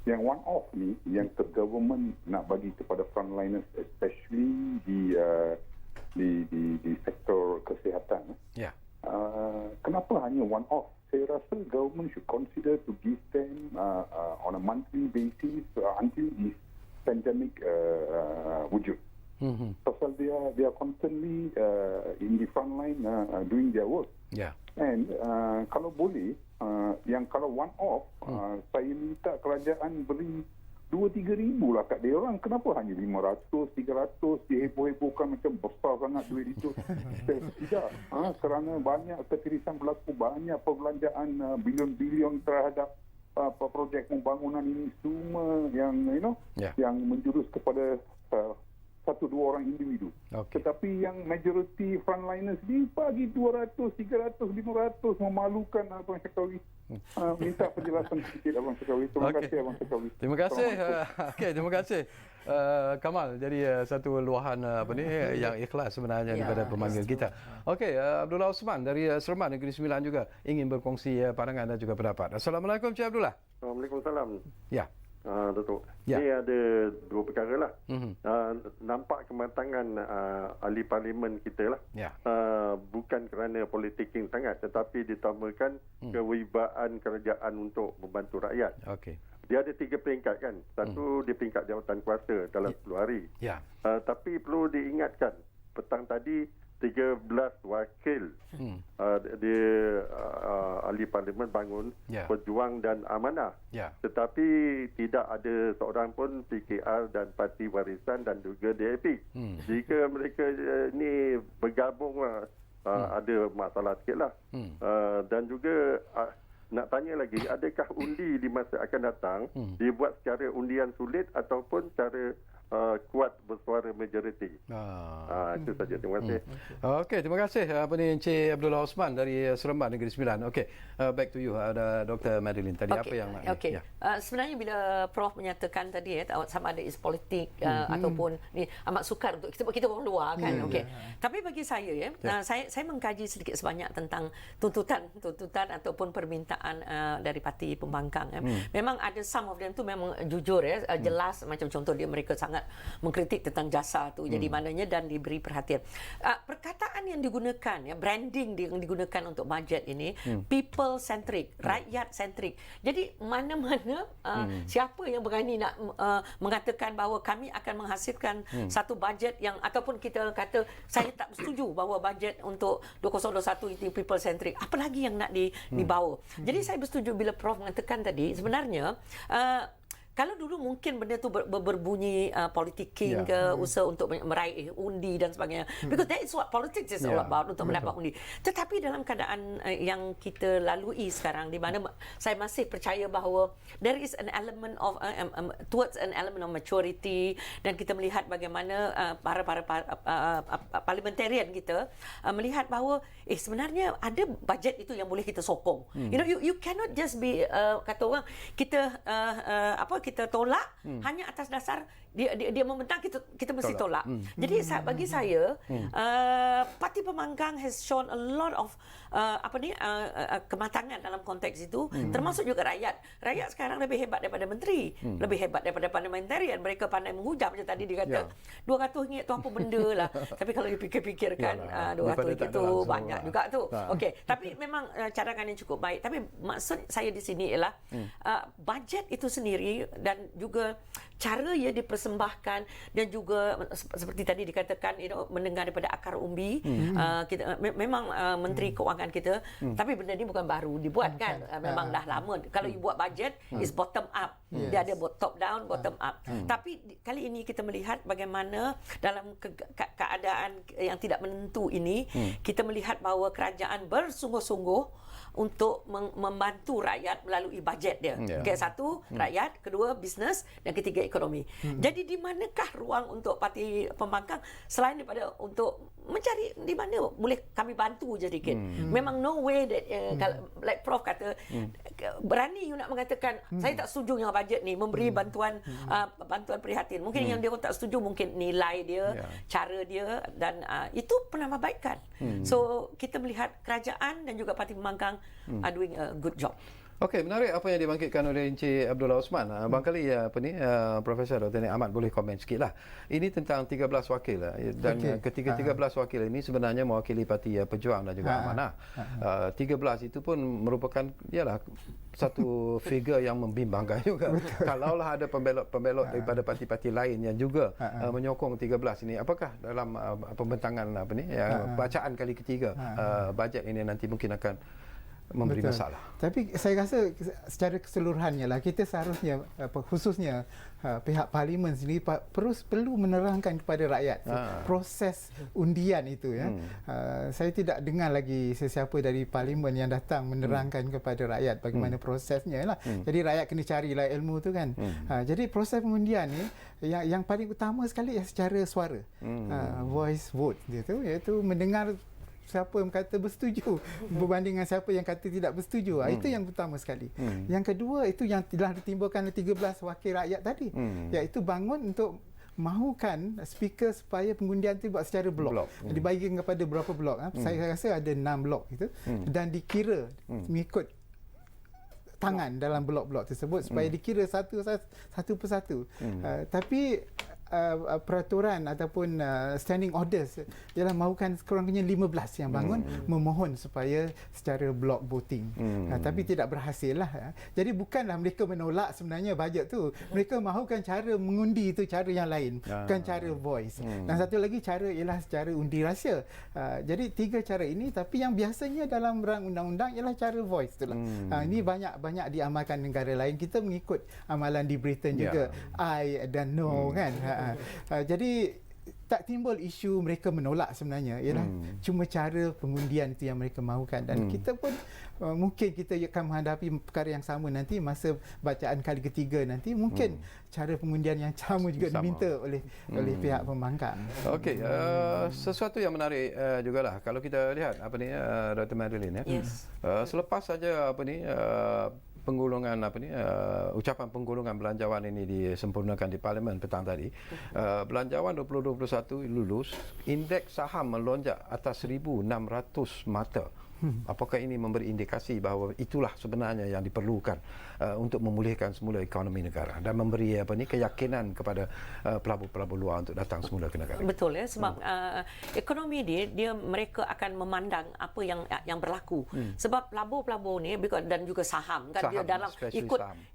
yang one off ni, yang government nak bagi kepada frontliners, especially di sektor kesihatan. Ya. Kenapa hanya one off? Saya rasa government should consider to give them on a monthly basis until this pandemic wujud. Pasal they are constantly in the front line doing their work. Ya. And kalau boleh, yang kalau one off, saya minta kerajaan beri 2-3 ribu lah kat dia orang. Kenapa hanya 500, 300, diheboh-hebohkan macam besar sangat duit itu. Tidak. Kerana banyak ketirisan berlaku, banyak perbelanjaan bilion-bilion terhadap projek pembangunan ini semua yang yang menjurus kepada 1-2 orang individu. Okey. Tetapi yang majoriti frontliners ni bagi 200, 300, 500, memalukan Abang Sekawi. Minta penjelasan sedikit Abang Sekawi. Terima Okey. kasih Abang Sekawi. Terima kasih. Okey, terima kasih. Kamal, jadi satu luahan yang ikhlas sebenarnya daripada pemanggil kita. Okey, Abdullah Osman dari Seremban Negeri Sembilan juga ingin berkongsi pandangan dan juga pendapat. Assalamualaikum Cik Abdullah. Waalaikumsalam. Ya. Datuk. Ya. Ini ada dua perkara lah. Nampak kematangan ahli parlimen kita lah. Ya. Bukan kerana politicking sangat, tetapi ditambahkan kewibaan kerajaan untuk membantu rakyat. Okey. Dia ada 3 peringkat kan. Satu di peringkat jawatan kuasa dalam 10 hari. Ya. Tapi perlu diingatkan, petang tadi 13 wakil dia ahli parlimen bangun Pejuang dan Amanah. Ya. Tetapi tidak ada seorang pun PKR dan Parti Warisan dan juga DAP. Jika mereka ni bergabung ada masalah sikit lah. Dan juga nak tanya lagi, adakah undi di masa akan datang dibuat secara undian sulit ataupun cara kuat bersuara majoriti? Itu saja. Terima kasih. Okey, terima kasih Encik Abdullah Osman dari Seremban Negeri Sembilan. Okey, back to you, Dr. Madeline. Tadi apa yang nak? Okey. Sebenarnya bila Prof menyatakan tadi sama ada is politik ataupun ni amat sukar untuk kita orang luar kan. Okey. Tapi bagi saya saya mengkaji sedikit sebanyak tentang tuntutan ataupun permintaan dari parti pembangkang. Memang ada some of them tu memang jujur jelas, macam contoh dia mereka sangat mengkritik tentang jasa tu. Jadi maknanya dan diberi perhatian. Perkataan yang digunakan branding yang digunakan untuk bajet ini people centric, rakyat centric. Jadi mana-mana siapa yang berani nak mengatakan bahawa kami akan menghasilkan satu bajet yang ataupun kita kata saya tak setuju bahawa bajet untuk 2021 itu people centric, apa lagi yang nak dibawa. Jadi saya bersetuju bila Prof mengatakan tadi sebenarnya kalau dulu mungkin benda tu berbunyi politicking ke usaha untuk meraih undi dan sebagainya, because that is what politics is all about, untuk mendapat undi. Tetapi dalam keadaan yang kita lalui sekarang, di mana saya masih percaya bahawa there is an element of towards an element of maturity, dan kita melihat bagaimana para parliamentarian kita melihat bahawa sebenarnya ada bajet itu yang boleh kita sokong. You cannot just be kata orang kita tolak hanya atas dasar dia membentang, kita mesti tolak. Jadi bagi saya parti pembangkang has shown a lot of kematangan dalam konteks itu, termasuk juga rakyat. Rakyat sekarang lebih hebat daripada menteri, lebih hebat daripada parliamentarian. Mereka pandai menghujam, macam tadi dia kata RM200 tu apa benda lah. Tapi kalau dipikir-fikirkan RM200 itu banyak juga tu. Okey, tapi memang cadangan yang cukup baik. Tapi maksud saya di sini ialah bajet itu sendiri dan juga cara ia dipersembahkan, dan juga seperti tadi dikatakan mendengar daripada akar umbi. Kita memang Menteri Kewangan kita, tapi benda ni bukan baru dibuat kan, memang dah lama. Kalau you buat bajet is bottom up, dia ada top down, bottom up. Tapi kali ini kita melihat bagaimana dalam keadaan yang tidak menentu ini, kita melihat bahawa kerajaan bersungguh-sungguh untuk membantu rakyat melalui bajet dia. Okay, satu, rakyat, kedua, bisnes, dan ketiga, ekonomi. Jadi di manakah ruang untuk parti pembangkang selain daripada untuk mencari di mana boleh kami bantu je sedikit. Memang no way that kalau like Prof kata berani you nak mengatakan saya tak setuju dengan bajet ni memberi bantuan bantuan prihatin. Mungkin yang dia tak setuju mungkin nilai dia, cara dia dan itu penambahbaikan. So kita melihat kerajaan dan juga parti pembangkang are doing a good job. Okey, menarik apa yang dibangkitkan oleh Encik Abdullah Osman. Barangkali Profesor Dr. Ahmad boleh komen sikitlah. Ini tentang 13 wakil dan ketiga 13 wakil ini sebenarnya mewakili Parti Pejuang dan juga Amanah. 13 itu pun merupakan satu figure yang membimbangkan juga. Kalaulah ada pembelot daripada parti-parti lain yang juga menyokong 13 ini, apakah dalam pembentangan bacaan kali ketiga bajet ini nanti mungkin akan memberi masalah. Tapi saya rasa secara keseluruhannya kita seharusnya khususnya pihak parlimen sendiri perlu menerangkan kepada rakyat proses undian itu saya tidak dengar lagi sesiapa dari parlimen yang datang menerangkan kepada rakyat bagaimana prosesnya lah. Jadi rakyat kena carilah ilmu tu kan. Jadi proses pengundian ni yang paling utama sekali secara suara. Voice vote iaitu mendengar siapa yang kata bersetuju berbanding dengan siapa yang kata tidak bersetuju. Itu yang utama sekali. Yang kedua itu yang telah ditimbulkan oleh 13 wakil rakyat tadi, iaitu bangun untuk mahukan speaker supaya pengundian itu buat secara blok. Dibagi kepada berapa blok. Saya rasa ada 6 blok itu dan dikira mengikut tangan dalam blok-blok tersebut supaya dikira satu persatu. Tapi peraturan ataupun standing orders ialah mahukan kurang-kurangnya 15 yang bangun memohon supaya secara block voting. Tapi tidak berhasil lah. Jadi bukanlah mereka menolak sebenarnya bajet tu. Mereka mahukan cara mengundi itu cara yang lain, bukan cara voice. Dan satu lagi cara ialah secara undi rahsia. Jadi 3 cara ini, tapi yang biasanya dalam rang undang-undang ialah cara voice itulah. Ini banyak diamalkan negara lain. Kita mengikut amalan di Britain juga, I dan no kan. Jadi tak timbul isu mereka menolak sebenarnya, ialah cuma cara pengundian itu yang mereka mahukan. Dan kita pun mungkin kita akan menghadapi perkara yang sama nanti masa bacaan kali ketiga nanti, mungkin cara pengundian yang sama juga diminta oleh pihak pembangkang. Okey, sesuatu yang menarik jugalah kalau kita lihat Dr. Marilyn selepas saja penggulungan ucapan penggulungan belanjawan ini disempurnakan di Parlimen petang tadi, belanjawan 2021 lulus, indeks saham melonjak atas 1,600 mata. Apakah ini memberi indikasi bahawa itulah sebenarnya yang diperlukan untuk memulihkan semula ekonomi negara dan memberi keyakinan kepada pelabur-pelabur luar untuk datang semula ke negara? Betul sebab ekonomi dia mereka akan memandang apa yang berlaku. Sebab pelabur-pelabur ni dan juga saham kan, dia dalam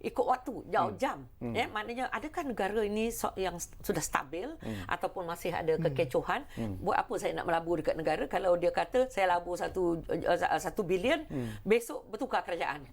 ikut waktu jauh jam. Maknanya adakah negara ini yang sudah stabil ataupun masih ada kekecohan? Buat apa saya nak melabur dekat negara kalau dia kata saya labur 1 bilion, besok bertukar kerajaan.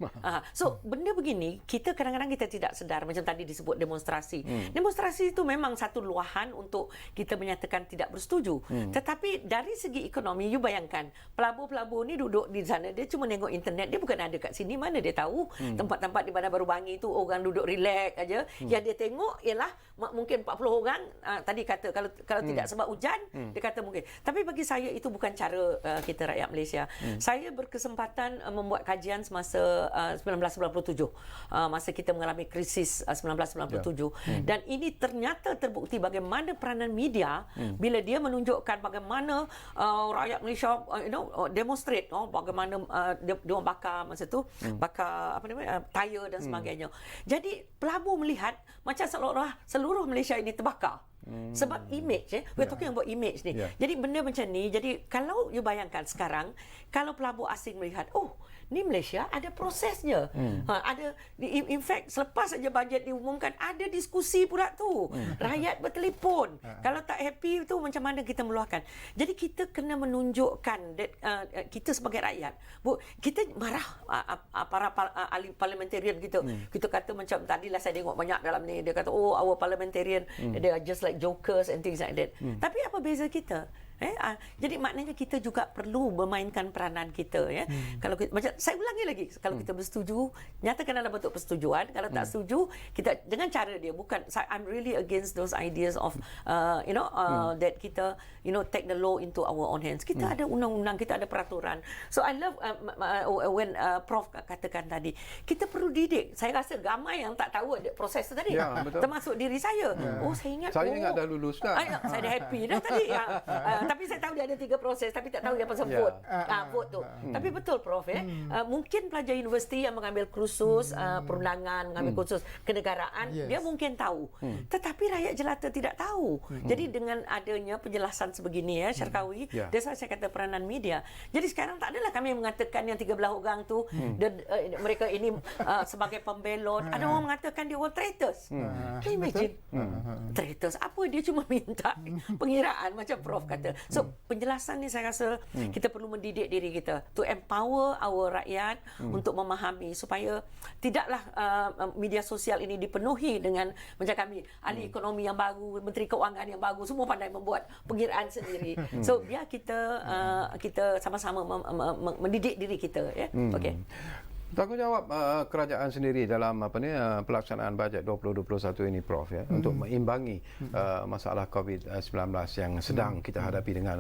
So benda begini kita kadang-kadang kita tidak sedar, macam tadi disebut demonstrasi. Demonstrasi itu memang satu luahan untuk kita menyatakan tidak bersetuju. Tetapi dari segi ekonomi, you bayangkan pelabur-pelabur ni duduk di sana, dia cuma tengok internet, dia bukan ada kat sini, mana dia tahu tempat-tempat di Bandar Baru Bangi itu orang duduk relax aja. Yang dia tengok ialah mungkin 40 orang tadi kata kalau tidak sebab hujan, dia kata mungkin. Tapi bagi saya itu bukan cara kita rakyat Malaysia. Saya berkesempatan membuat kajian semasa 1997, masa kita mengalami krisis 1997, dan ini ternyata terbukti bagaimana peranan media bila dia menunjukkan bagaimana rakyat Malaysia demonstrate, bagaimana dia bakar masa tu bakar tayar dan sebagainya. Jadi pelabur melihat macam seolah-olah seluruh Malaysia ini terbakar. Sebab image, we're talking about image ni. Jadi benda macam ni, jadi kalau you bayangkan sekarang, kalau pelabur asing melihat, ni Malaysia ada prosesnya. Ada, in fact, selepas saja bajet diumumkan, ada diskusi pula tu. Rakyat bertelefon. Kalau tak happy tu, macam mana kita meluahkan. Jadi kita kena menunjukkan kita sebagai rakyat. Kita marah para ahli parliamentarian kita. Kita kata macam tadilah saya tengok banyak dalam ni, dia kata, our parliamentarian, they are just like jokers and things like that. Tapi apa beza kita? Jadi maknanya kita juga perlu memainkan peranan kita, ya. Kalau kita, macam saya ulangi lagi, kalau kita bersetuju, nyatakan dalam bentuk persetujuan. Kalau tak setuju, kita dengan cara dia, bukan I'm really against those ideas of that kita take the law into our own hands. Kita ada undang-undang, kita ada peraturan. So I love when Prof katakan tadi, kita perlu didik. Saya rasa ramai yang tak tahu proses tu tadi. Ya, betul. Termasuk diri saya. Saya ingat dah lulus dah. saya dah happy dah tadi. Tapi saya tahu dia ada 3 proses, tapi tak tahu dia pasal vote. Vote tu. Tapi betul Prof, mungkin pelajar universiti yang mengambil kursus perundangan, mengambil kursus kenegaraan, dia mungkin tahu. Tetapi rakyat jelata tidak tahu. Jadi dengan adanya penjelasan sebegini, Syarkawi, that's why saya kata peranan media. Jadi sekarang tak adalah kami mengatakan yang 13 orang tu mereka ini sebagai pembelot. Ada orang mengatakan dia orang traitors. Can you imagine? Traitors. Apa dia cuma minta pengiraan macam Prof kata. So penjelasan ni saya rasa kita perlu mendidik diri kita to empower our rakyat untuk memahami supaya tidaklah media sosial ini dipenuhi dengan macam kami ahli ekonomi yang baru, menteri keuangan yang baru, semua pandai membuat pengiraan sendiri. So biar kita sama-sama mendidik diri kita, ya. Okey. Tanggungjawab kerajaan sendiri dalam pelaksanaan bajet 2021 ini, Prof, ya, untuk mengimbangi masalah COVID-19 yang sedang kita hadapi dengan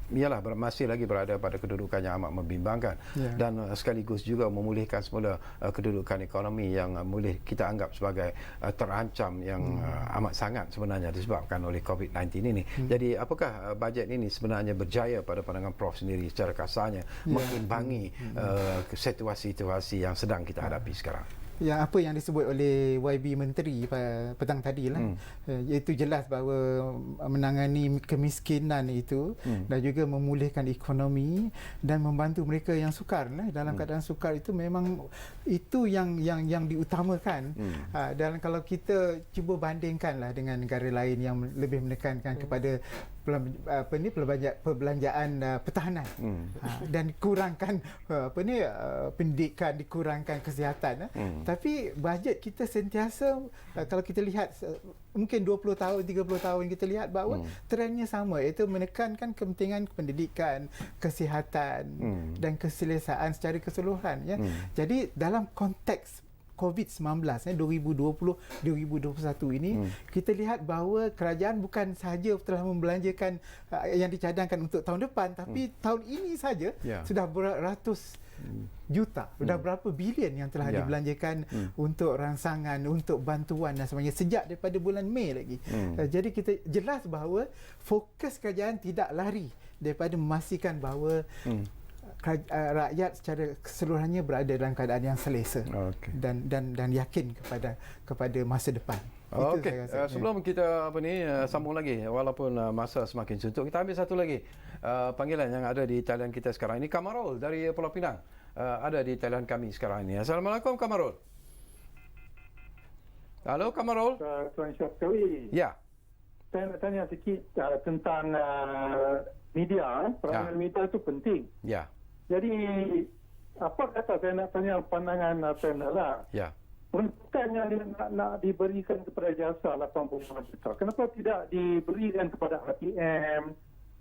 ialah masih lagi berada pada kedudukan yang amat membimbangkan, dan sekaligus juga memulihkan semula kedudukan ekonomi yang boleh kita anggap sebagai terancam yang amat sangat sebenarnya disebabkan oleh COVID-19 ini. Jadi apakah bajet ini sebenarnya berjaya pada pandangan Prof sendiri secara kasarnya mengimbangi situasi yang sedang kita hadapi sekarang? Yang apa yang disebut oleh YB Menteri petang tadi lah, iaitu jelas bahawa menangani kemiskinan itu dan juga memulihkan ekonomi dan membantu mereka yang sukar dalam keadaan sukar itu memang itu yang diutamakan. Dan kalau kita cuba bandingkanlah dengan negara lain yang lebih menekankan kepada perbelanjaan pertahanan dan dikurangkan pendidikan, dikurangkan kesihatan, tapi bajet kita sentiasa kalau kita lihat mungkin 20 tahun 30 tahun kita lihat bahawa trendnya sama, iaitu menekankan kepentingan pendidikan, kesihatan dan keselesaan secara keseluruhan, ya. Jadi dalam konteks COVID-19 2020-2021 ini kita lihat bahawa kerajaan bukan sahaja telah membelanjakan yang dicadangkan untuk tahun depan, tapi tahun ini saja sudah beratus juta, sudah berapa bilion yang telah dibelanjakan untuk rangsangan, untuk bantuan dan sebagainya sejak daripada bulan Mei lagi. Jadi kita jelas bahawa fokus kerajaan tidak lari daripada memastikan bahawa rakyat secara keseluruhannya berada dalam keadaan yang selesa dan yakin kepada masa depan. Okey, sebelum kita sambung lagi, walaupun masa semakin suntuk, kita ambil satu lagi panggilan yang ada di talian kita sekarang ini. Kamarul dari Pulau Pinang ada di talian kami sekarang ini. Assalamualaikum, Kamarul. Halo, Kamarul. Tuan Syarkawi. Ya. Saya nak tanya sikit tentang media. Peranan media itu penting. Ya. Jadi, apa kata saya nak tanya pandangan panel lah. Ya. Peruntukan yang nak diberikan kepada jasa 85 juta. Kenapa tidak diberikan kepada ATM,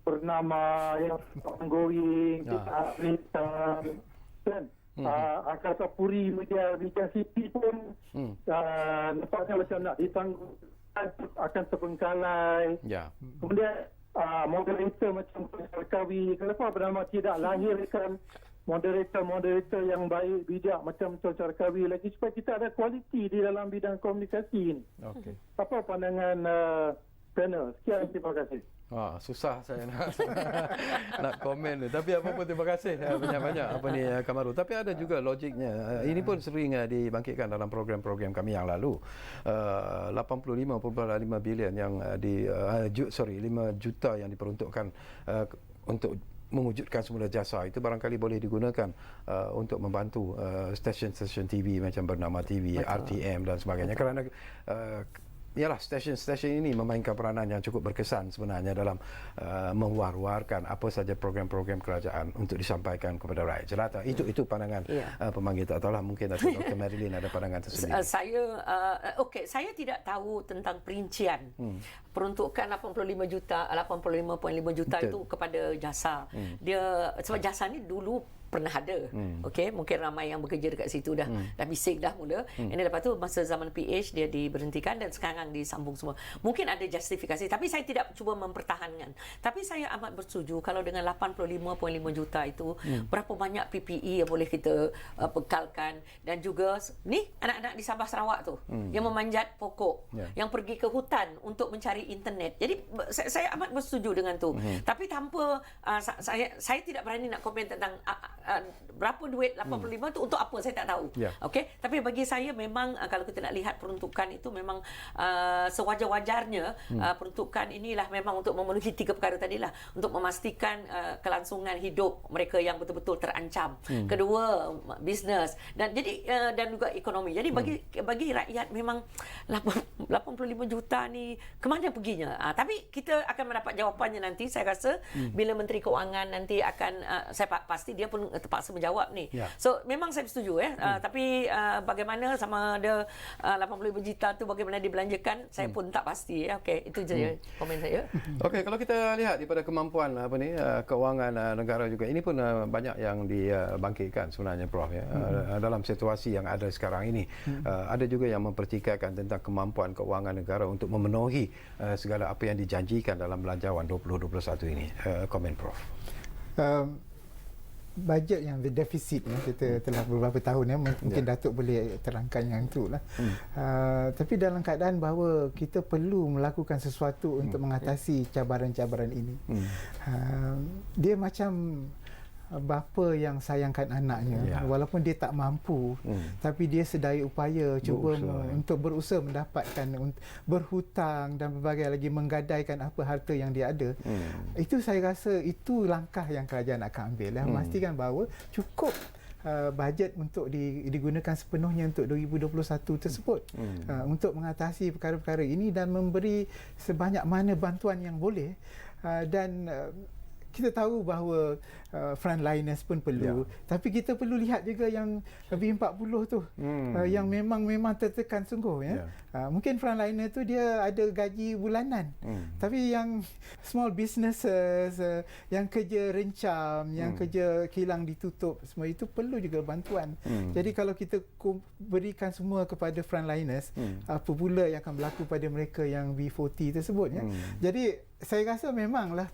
bernama yang ongoing, kita dan Angkasa Puri, Media City pun nampaknya macam nak ditanggung akan terbengkalai. Ya. Kemudian moderator macam Syarkawi, kenapa bernama tidak lahirkan moderator yang baik, bijak macam Tuan Syarkawi lagi supaya kita ada kualiti di dalam bidang komunikasi ini. Okey. Apa pandangan panel? Sekian, terima kasih. Susah saya nak komen ni. Tapi apa pun terima kasih banyak-banyak Kamarul. Tapi ada juga logiknya. Ini pun sering dibangkitkan dalam program-program kami yang lalu. 85.5 bilion yang 5 juta yang diperuntukkan untuk mewujudkan semula jasa itu barangkali boleh digunakan untuk membantu stesen-stesen TV macam Bernama TV, RTM dan sebagainya. Kerana ialah stesen-stesen ini memainkan peranan yang cukup berkesan sebenarnya dalam mewar-warkan apa saja program-program kerajaan untuk disampaikan kepada rakyat jelata. Itu pandangan pemanggil. Tak tahulah mungkin Dr. Marilyn ada pandangan tersendiri. Saya tidak tahu tentang perincian peruntukan 85 juta, 85.5 juta Betul. itu kepada jasa. Dia sebab jasa ni dulu pernah ada. Okey, mungkin ramai yang bekerja dekat situ dah bising dah mula. Ini lepas tu masa zaman PH dia diberhentikan dan sekarang disambung semua. Mungkin ada justifikasi tapi saya tidak cuba mempertahankan. Tapi saya amat bersetuju kalau dengan 85.5 juta itu berapa banyak PPE yang boleh kita bekalkan, dan juga ni anak-anak di Sabah Sarawak tu yang memanjat pokok, yang pergi ke hutan untuk mencari internet. Jadi saya amat bersetuju dengan tu. Tapi tanpa saya tidak berani nak komen tentang berapa duit 85 tu untuk apa saya tak tahu. Okey, tapi bagi saya memang kalau kita nak lihat peruntukan itu memang sewajar-wajarnya peruntukan inilah memang untuk memenuhi 3 perkara tadilah, untuk memastikan kelangsungan hidup mereka yang betul-betul terancam. Kedua, bisnes dan juga ekonomi. Jadi bagi rakyat memang 85 juta ni ke mana perginya? Tapi kita akan mendapat jawapannya nanti saya rasa bila Menteri Keuangan nanti akan saya pasti dia pun terpaksa menjawab ni. So memang saya setuju tapi bagaimana sama ada 85 juta tu bagaimana dibelanjakan saya pun tak pasti. Okey, itu je komen saya. Okey, kalau kita lihat daripada kemampuan keuangan negara juga, ini pun banyak yang dibangkitkan sebenarnya Prof dalam situasi yang ada sekarang ini. Ada juga yang mempertikaikan tentang kemampuan keuangan negara untuk memenuhi segala apa yang dijanjikan dalam belanjawan 2021 ini. Komen Prof. Bajet yang defisit kita telah beberapa tahun mungkin Datuk boleh terangkan yang itulah. Tapi dalam keadaan bahawa kita perlu melakukan sesuatu untuk mengatasi cabaran-cabaran ini. Dia macam bapa yang sayangkan anaknya walaupun dia tak mampu tapi dia sedaya upaya cuba untuk berusaha mendapatkan, berhutang dan berbagai lagi menggadaikan apa harta yang dia ada. Itu saya rasa itu langkah yang kerajaan akan ambil memastikan bahawa cukup bajet untuk digunakan sepenuhnya untuk 2021 tersebut untuk mengatasi perkara-perkara ini dan memberi sebanyak mana bantuan yang boleh. Dan kita tahu bahawa frontliners pun perlu, tapi kita perlu lihat juga yang B40 tu yang memang tertekan sungguh mungkin frontliner tu dia ada gaji bulanan, tapi yang small businesses yang kerja rencam, yang kerja kilang ditutup, semua itu perlu juga bantuan. Jadi kalau kita berikan semua kepada frontliners, apa pula yang akan berlaku pada mereka yang B40 tersebut Jadi saya rasa memanglah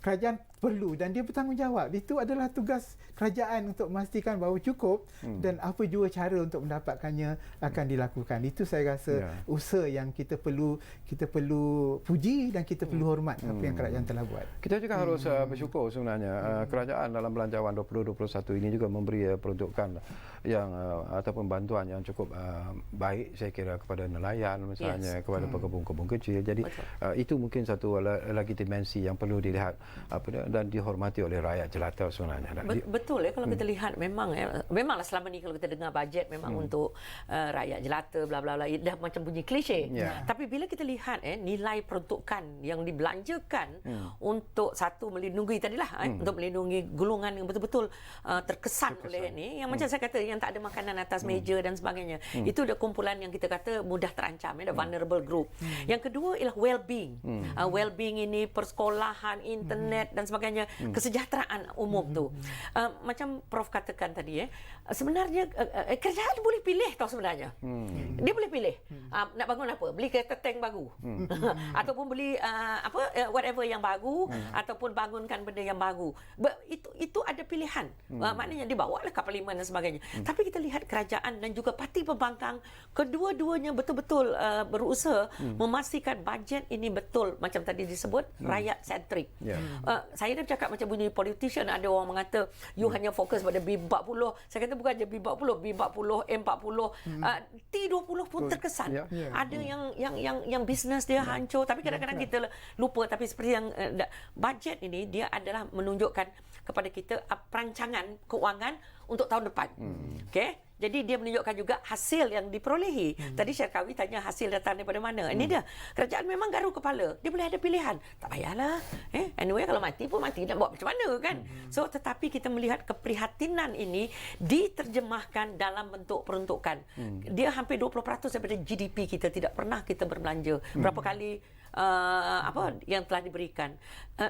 kerajaan perlu dan dia bertanggungjawab. Itu adalah tugas kerajaan untuk memastikan bahawa cukup dan apa jua cara untuk mendapatkannya akan dilakukan. Itu saya rasa usaha yang kita perlu puji dan kita perlu hormat apa yang kerajaan telah buat. Kita juga harus bersyukur sebenarnya kerajaan dalam belanjawan 2021 ini juga memberi peruntukan yang ataupun bantuan yang cukup baik saya kira kepada nelayan misalnya, kepada pekebun-kebun kecil. Jadi itu mungkin satu lagi dimensi yang perlu dilihat dan dihormati oleh rakyat jelata sebenarnya. Betul kalau kita lihat memanglah selama ni kalau kita dengar bajet memang untuk rakyat jelata bla bla bla dah macam bunyi klise. Tapi bila kita lihat nilai peruntukan yang dibelanjakan untuk satu melindungi tadilah untuk melindungi golongan yang betul-betul terkesan oleh ni, yang macam saya kata yang tak ada makanan atas meja dan sebagainya. Itu dah kumpulan yang kita kata mudah terancam, the vulnerable group. Yang kedua ialah well-being. Well-being ini persekolahan, internet dan sebagainya, kesejahteraan umum tu. Macam Prof katakan tadi sebenarnya kerajaan boleh pilih tau sebenarnya. Dia boleh pilih nak bangun apa, beli kereta tank baru ataupun beli whatever yang baru ataupun bangunkan benda yang baru. Itu ada pilihan. Maknanya dibawalah ke parlimen dan sebagainya. Tapi kita lihat kerajaan dan juga parti pembangkang kedua-duanya betul-betul berusaha memastikan bajet ini betul macam tadi disebut rakyat sentrik. Saya dah cakap macam bunyi politician, ada orang mengata you hanya fokus pada B40. Saya kata bukan je B40, B40, M40, T20 pun terkesan. Ada yang bisnes dia hancur, tapi kadang-kadang kita lupa. Tapi seperti yang bajet ini dia adalah menunjukkan kepada kita perancangan keuangan untuk tahun depan. Okey, Jadi dia menunjukkan juga hasil yang diperolehi. Tadi Syarkawi tanya hasil datang daripada mana. Ini dia. Kerajaan memang garu kepala. Dia boleh ada pilihan. Tak payahlah. Anyway, kalau mati pun mati. Nak buat macam mana kan? So, tetapi kita melihat keprihatinan ini diterjemahkan dalam bentuk peruntukan. Dia hampir 20% daripada GDP kita. Tidak pernah kita berbelanja. Berapa kali yang telah diberikan.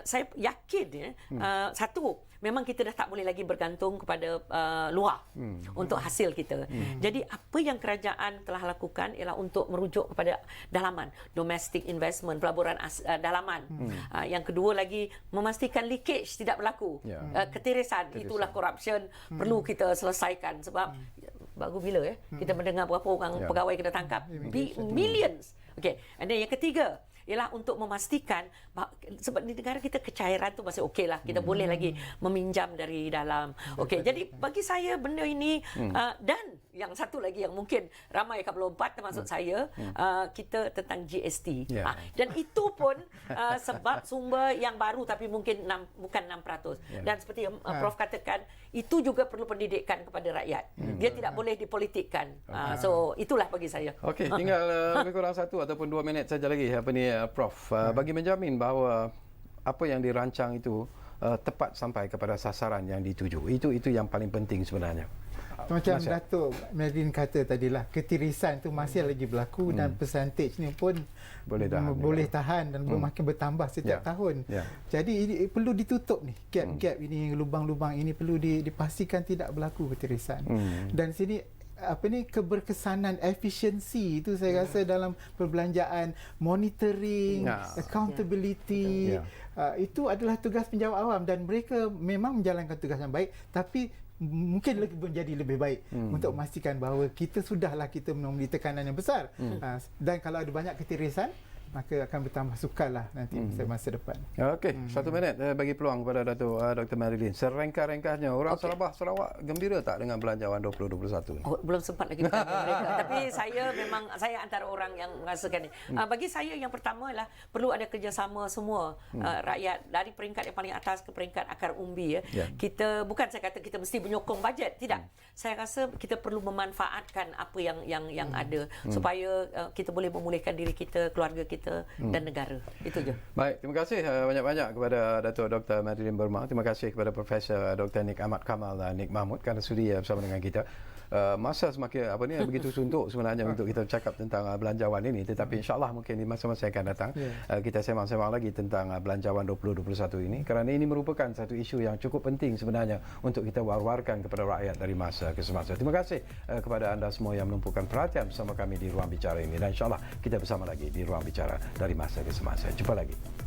Saya yakin satu, memang kita dah tak boleh lagi bergantung kepada luar untuk hasil kita. Jadi apa yang kerajaan telah lakukan ialah untuk merujuk kepada dalaman, domestic investment, pelaburan dalaman. Yang kedua lagi, memastikan leakage tidak berlaku. Ketirisan, itulah corruption perlu kita selesaikan sebab baru bila kita mendengar berapa orang pegawai kena tangkap, millions. Okay. And then yang ketiga ialah untuk memastikan sebab di negara kita kecairan tu masih okeylah, kita boleh lagi meminjam dari dalam. Okey, jadi bagi saya benda ini dan yang satu lagi yang mungkin ramai akan melompat termasuk saya, kita tentang GST. Dan itu pun sebab sumber yang baru tapi mungkin bukan 6%. Dan seperti yang Prof katakan, itu juga perlu pendidikan kepada rakyat. Dia tidak boleh dipolitikkan. So itulah bagi saya. Okey, tinggal lebih kurang 1 ataupun 2 minit saja lagi Prof, bagi menjamin bahawa apa yang dirancang itu tepat sampai kepada sasaran yang dituju. Itu yang paling penting sebenarnya. Macam Datuk Madeline kata tadilah, ketirisan tu masih lagi berlaku dan percentage ni pun boleh tahan dan makin bertambah setiap tahun. Jadi ini perlu ditutup ni, gap-gap ini, lubang-lubang ini perlu dipastikan tidak berlaku ketirisan. Dan sini keberkesanan, efisiensi itu saya rasa dalam perbelanjaan, monitoring, accountability, itu adalah tugas penjawat awam dan mereka memang menjalankan tugas yang baik, tapi mungkin menjadi lebih baik untuk memastikan bahawa kita menemui tekanan yang besar, dan kalau ada banyak ketirisan maka akan bertambah sukarlah nanti masa depan. Okey, 1 minit bagi peluang kepada Dr. Madeline. Serengkah-rengkahnya orang Sarawak gembira tak dengan belanjawan 2021 ni? Belum sempat lagi bertanya mereka. Tapi saya antara orang yang merasakan ni. Bagi saya yang pertama ialah perlu ada kerjasama semua rakyat dari peringkat yang paling atas ke peringkat akar umbi. Kita bukan saya kata kita mesti menyokong bajet, tidak. Saya rasa kita perlu memanfaatkan apa yang ada supaya kita boleh memulihkan diri kita, keluarga kita dan negara. Itu je. Baik, terima kasih banyak-banyak kepada Datuk Dr. Madeline Burma. Terima kasih kepada Profesor Dr. Nik Ahmad Kamal dan Nik Mahmud kerana sudi bersama dengan kita. Masa semakin begitu suntuk sebenarnya untuk kita cakap tentang belanjawan ini, tetapi insya-Allah mungkin di masa-masa yang akan datang kita sembang-sembang lagi tentang belanjawan 2021 ini, kerana ini merupakan satu isu yang cukup penting sebenarnya untuk kita war-warkan kepada rakyat dari masa ke semasa. Terima kasih kepada anda semua yang menumpukan perhatian bersama kami di Ruang Bicara ini, dan insya-Allah kita bersama lagi di Ruang Bicara dari masa ke semasa. Jumpa lagi.